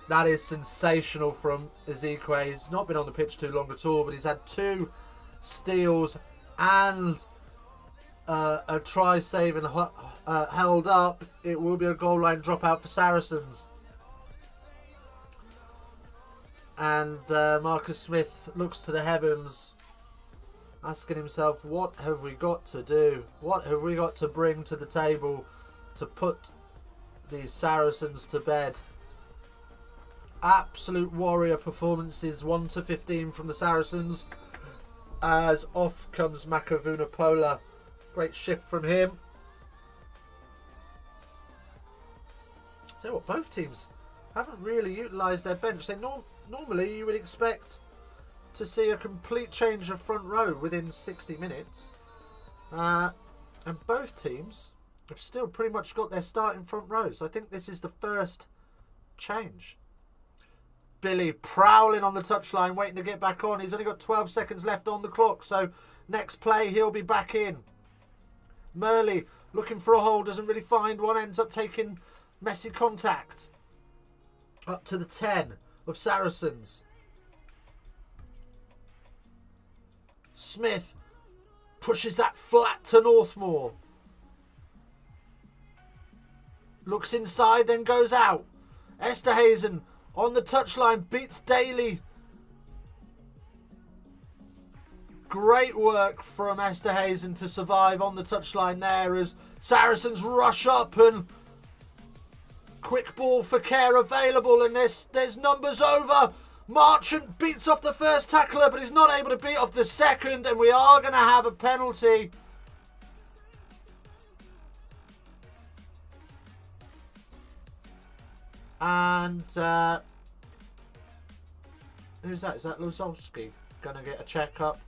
That is sensational from Ezekiel. He's not been on the pitch too long at all, but he's had 2 steals and a try save and held up. It will be a goal line dropout for Saracens. And Marcus Smith looks to the heavens, asking himself, what have we got to do? What have we got to bring to the table to put these Saracens to bed? Absolute warrior performances, 1 to 15 from the Saracens. As off comes Makavunapola. Great shift from him. Tell you what, both teams haven't really utilised their bench. They normally you would expect to see a complete change of front row within 60 minutes. And both teams have still pretty much got their starting front rows. I think this is the first change. Billy prowling on the touchline, waiting to get back on. He's only got 12 seconds left on the clock, so next play he'll be back in. Murley looking for a hole, doesn't really find one, ends up taking messy contact. Up to the 10 of Saracens. Smith pushes that flat to Northmore. Looks inside, then goes out. Esterhazen on the touchline, beats Daly. Great work from Esterhazen to survive on the touchline there as Saracens rush up, and quick ball for Care available, and there's numbers over. Marchant beats off the first tackler, but he's not able to beat off the second, and we are going to have a penalty. And who's that? Is that Lozowski going to get a check-up?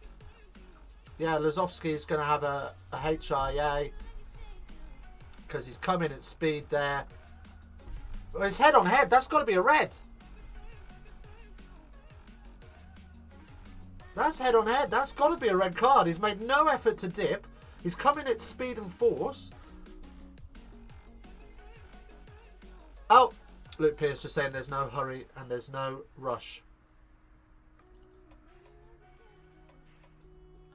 Yeah, Lozowski is going to have a HIA because he's coming at speed there. Well, it's head on head. That's got to be a red. That's head on head. That's got to be a red card. He's made no effort to dip. He's coming at speed and force. Oh, Luke Pearce just saying there's no hurry and there's no rush.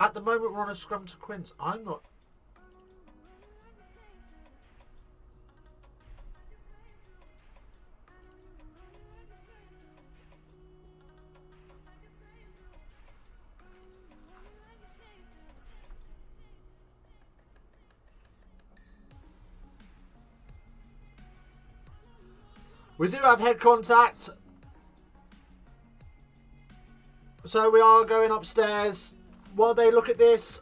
At the moment, we're on a scrum to Quins. I'm not... We do have head contact. So we are going upstairs. While they look at this,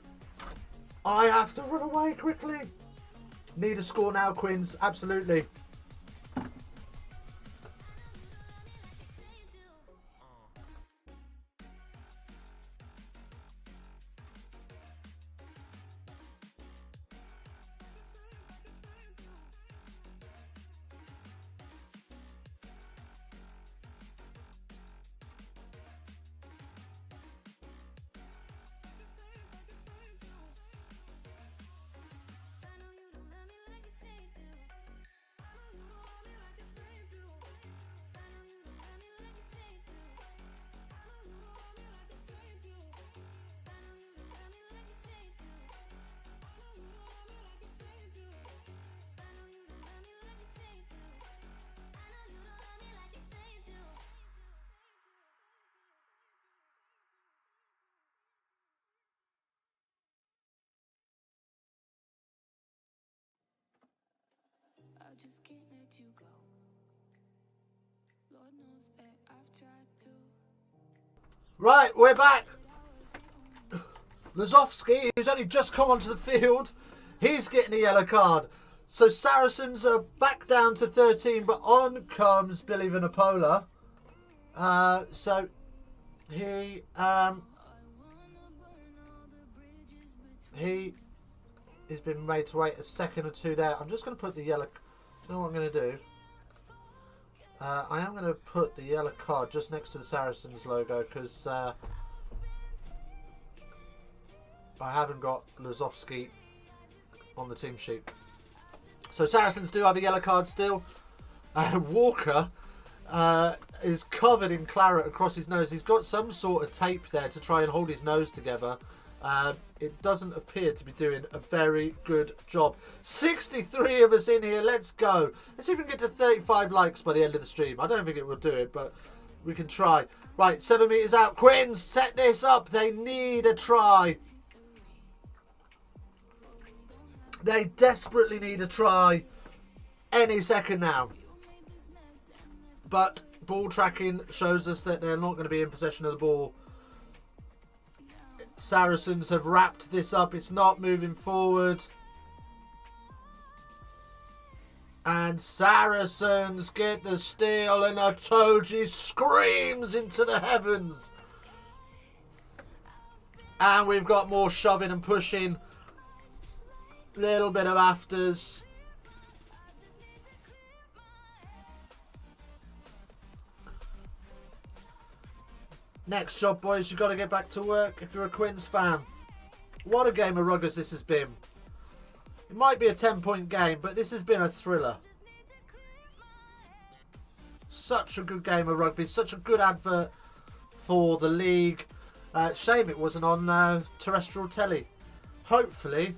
I have to run away quickly. Need a score now, Quins. Absolutely.
I just can't let you go. Lord knows that I've tried to.
Right, we're back. Lozowski, who's only just come onto the field, he's getting a yellow card. So Saracens are back down to 13, but on comes Billy Vanapola. So he has been made to wait a second or two there. I'm just going to put the yellow... Do you know what I'm going to do? I am going to put the yellow card just next to the Saracens logo because I haven't got Lazowski on the team sheet. So Saracens do have a yellow card still. Walker is covered in claret across his nose. He's got some sort of tape there to try and hold his nose together. It doesn't appear to be doing a very good job. 63 of us in here. Let's go. Let's see if we can get to 35 likes by the end of the stream. I don't think it will do it, but we can try. Right, 7 metres out. Quins, set this up. They need a try. They desperately need a try any second now. But ball tracking shows us that they're not going to be in possession of the ball. Saracens have wrapped this up. It's not moving forward. And Saracens get the steal, and Itoje screams into the heavens. And we've got more shoving and pushing. Little bit of afters. Next job, boys, you've got to get back to work if you're a Quins fan. What a game of ruggers this has been. It might be a 10-point game, but this has been a thriller. Such a good game of rugby. Such a good advert for the league. Shame it wasn't on terrestrial telly. Hopefully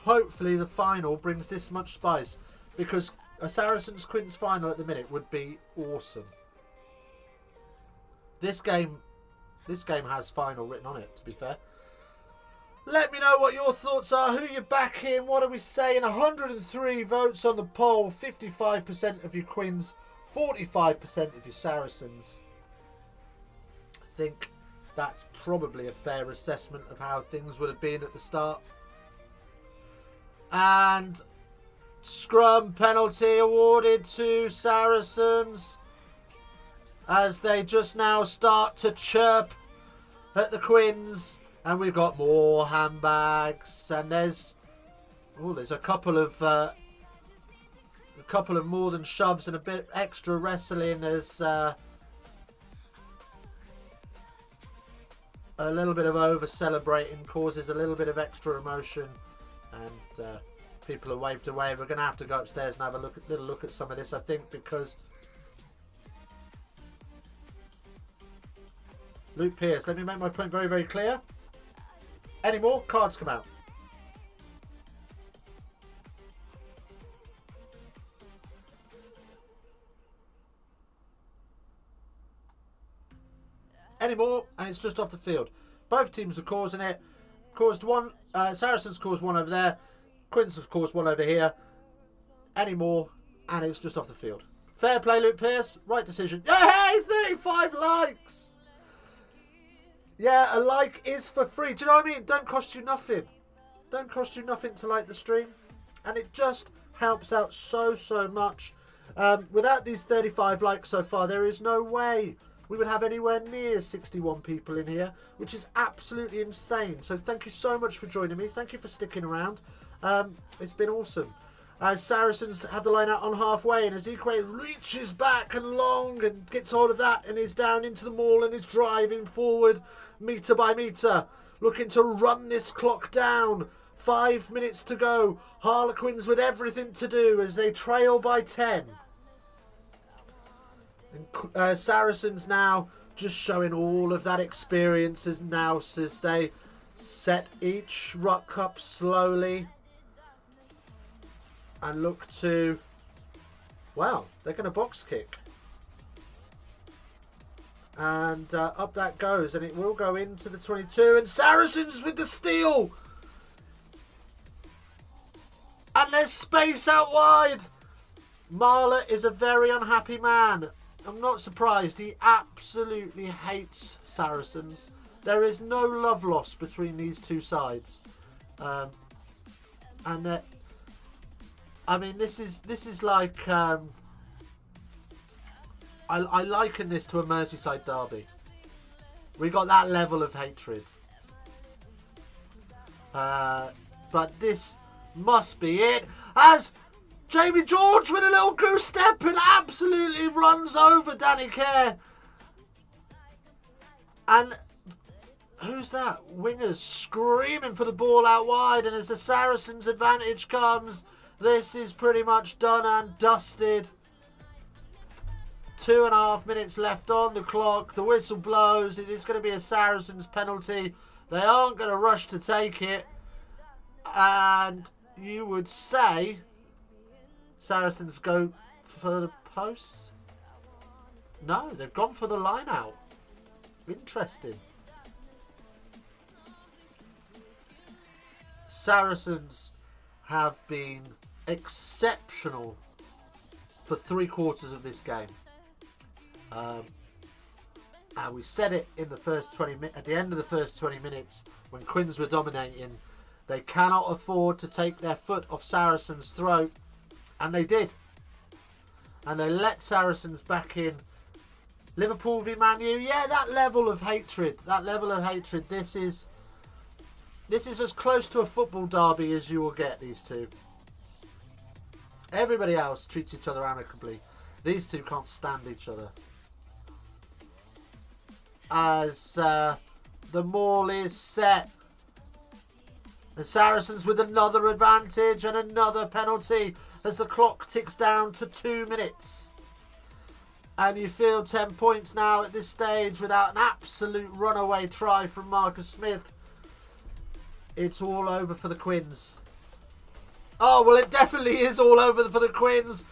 the final brings this much spice, because a Saracens Quins final at the minute would be awesome. This game has final written on it, to be fair. Let me know what your thoughts are. Who you're backing? What are we saying? 103 votes on the poll. 55% of you Quins. 45% of you Saracens. I think that's probably a fair assessment of how things would have been at the start. And scrum penalty awarded to Saracens, as they just now start to chirp at the Quins. And we've got more handbags, and there's a couple of more than shoves and a bit extra wrestling as a little bit of over celebrating causes a little bit of extra emotion, and people are waved away. We're going to have to go upstairs and have a little look at some of this, I think, because Luke Pearce, let me make my point very, very clear. Any more? Cards come out. Any more, and it's just off the field. Both teams are causing it. Caused one. Saracens caused one over there. Quins have caused one over here. Any more, and it's just off the field. Fair play, Luke Pearce. Right decision. Yay! 35 likes. Yeah, a like is for free. Do you know what I mean? Don't cost you nothing. Don't cost you nothing to like the stream. And it just helps out so, so much. Without these 35 likes so far, there is no way we would have anywhere near 61 people in here, which is absolutely insane. So thank you so much for joining me. Thank you for sticking around. It's been awesome. Saracens have the line out on halfway, and Ezekiel reaches back and long and gets hold of that and is down into the maul and is driving forward metre by metre, looking to run this clock down. 5 minutes to go. Harlequins with everything to do as they trail by 10. And Saracens now just showing all of that experience as they set each ruck up slowly and look to, wow, they're going to box kick. And up that goes, and it will go into the 22, and Saracens with the steal. And there's space out wide. Marler is a very unhappy man. I'm not surprised. He absolutely hates Saracens. There is no love lost between these two sides. And that, I mean, this is like, I liken this to a Merseyside derby. We got that level of hatred. But this must be it, as Jamie George with a little goose step and absolutely runs over Danny Kerr. And who's that? Wingers screaming for the ball out wide, and as the Saracens' advantage comes, this is pretty much done and dusted. 2.5 minutes left on the clock. The whistle blows. It is going to be a Saracens penalty. They aren't going to rush to take it. And you would say Saracens go for the post? No, they've gone for the line out. Interesting. Saracens have been exceptional for 3/4 of this game. And we said it in the first 20 minutes, at the end of the first 20 minutes, when Quins were dominating. They cannot afford to take their foot off Saracens' throat, and they did. And they let Saracens back in. Liverpool v Man U, yeah, that level of hatred. This is as close to a football derby as you will get, these two. Everybody else treats each other amicably. These two can't stand each other. As the maul is set. The Saracens with another advantage and another penalty as the clock ticks down to 2 minutes. And you feel 10 points now at this stage without an absolute runaway try from Marcus Smith. It's all over for the Quins. Oh, well, it definitely is all over for the Quins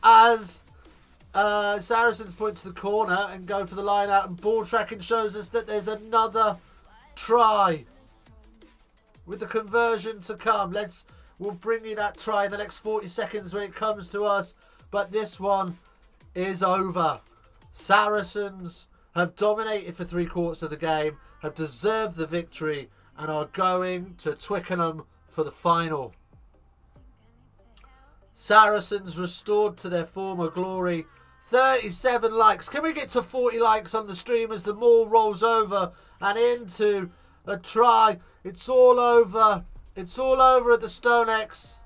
as Saracens point to the corner and go for the line out, and ball tracking shows us that there's another try with the conversion to come. We'll bring you that try in the next 40 seconds when it comes to us, but this one is over. Saracens have dominated for 3/4 of the game, have deserved the victory, and are going to Twickenham for the final. Saracens restored to their former glory. 37 likes. Can we get to 40 likes on the stream as the maul rolls over and into a try? It's all over. It's all over at the StoneX.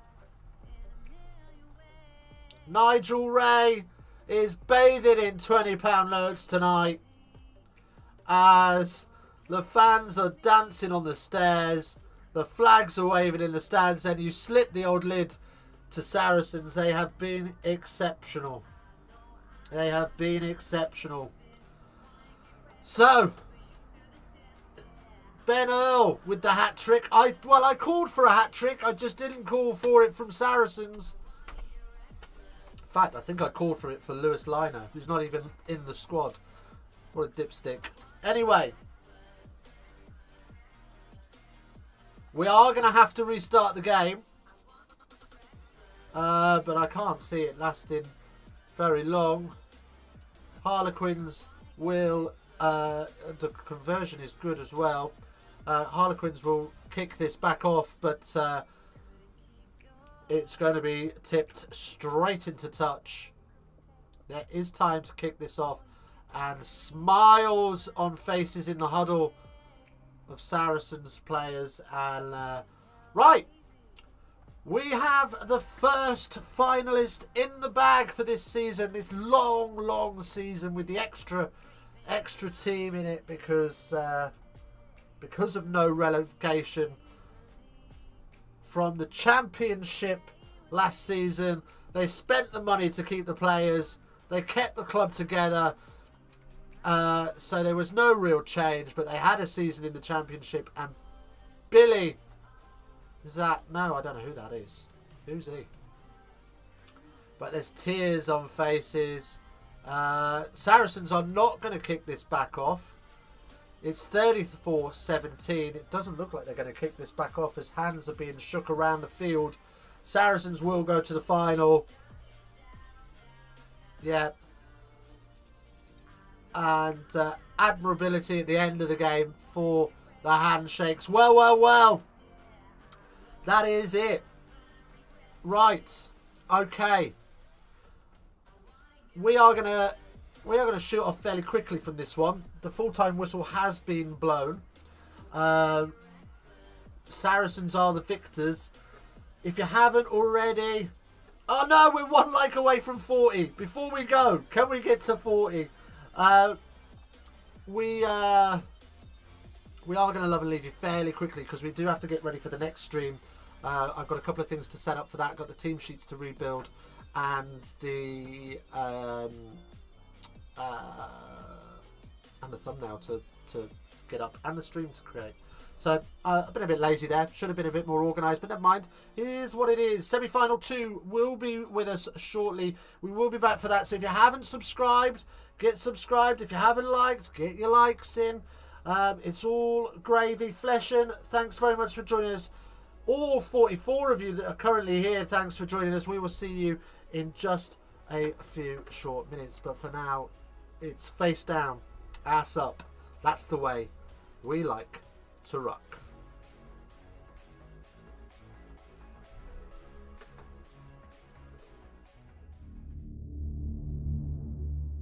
Nigel Ray is bathing in £20 notes tonight as the fans are dancing on the stairs. The flags are waving in the stands, and you slip the old lid to Saracens. They have been exceptional. They have been exceptional. So, Ben Earl with the hat-trick. I called for a hat-trick. I just didn't call for it from Saracens. In fact, I think I called for it for Lewis Liner, who's not even in the squad. What a dipstick. Anyway, we are going to have to restart the game. But I can't see it lasting very long. Harlequins will... the conversion is good as well. Harlequins will kick this back off, but it's going to be tipped straight into touch. There is time to kick this off, and smiles on faces in the huddle of Saracens players. And right, we have the first finalist in the bag for this season, this long season with the extra team in it because of no relegation from the Championship last season. They spent the money to keep the players. They kept the club together. So there was no real change, but they had a season in the Championship. And Billy, is that? No, I don't know who that is. Who's he? But there's tears on faces. Saracens are not going to kick this back off. It's 34-17. It doesn't look like they're going to kick this back off as hands are being shook around the field. Saracens will go to the final. Yeah. And admirability at the end of the game for the handshakes. Well. That is it. Right. Okay. We are gonna shoot off fairly quickly from this one. The full-time whistle has been blown. Saracens are the victors. If you haven't already, Oh no, we're 1 like away from 40. Before we go, can we get to 40? We are going to love and leave you fairly quickly because we do have to get ready for the next stream. I've got a couple of things to set up for that. I've got the team sheets to rebuild and the thumbnail to get up and the stream to create. So I've been a bit lazy there. Should have been a bit more organised, but never mind. Here's what it is. Semi-final 2 will be with us shortly. We will be back for that. So if you haven't subscribed, get subscribed. If you haven't liked, get your likes in. It's all gravy. Fleshen, thanks very much for joining us. All 44 of you that are currently here, thanks for joining us. We will see you in just a few short minutes. But for now, it's face down, ass up. That's the way we like to rock.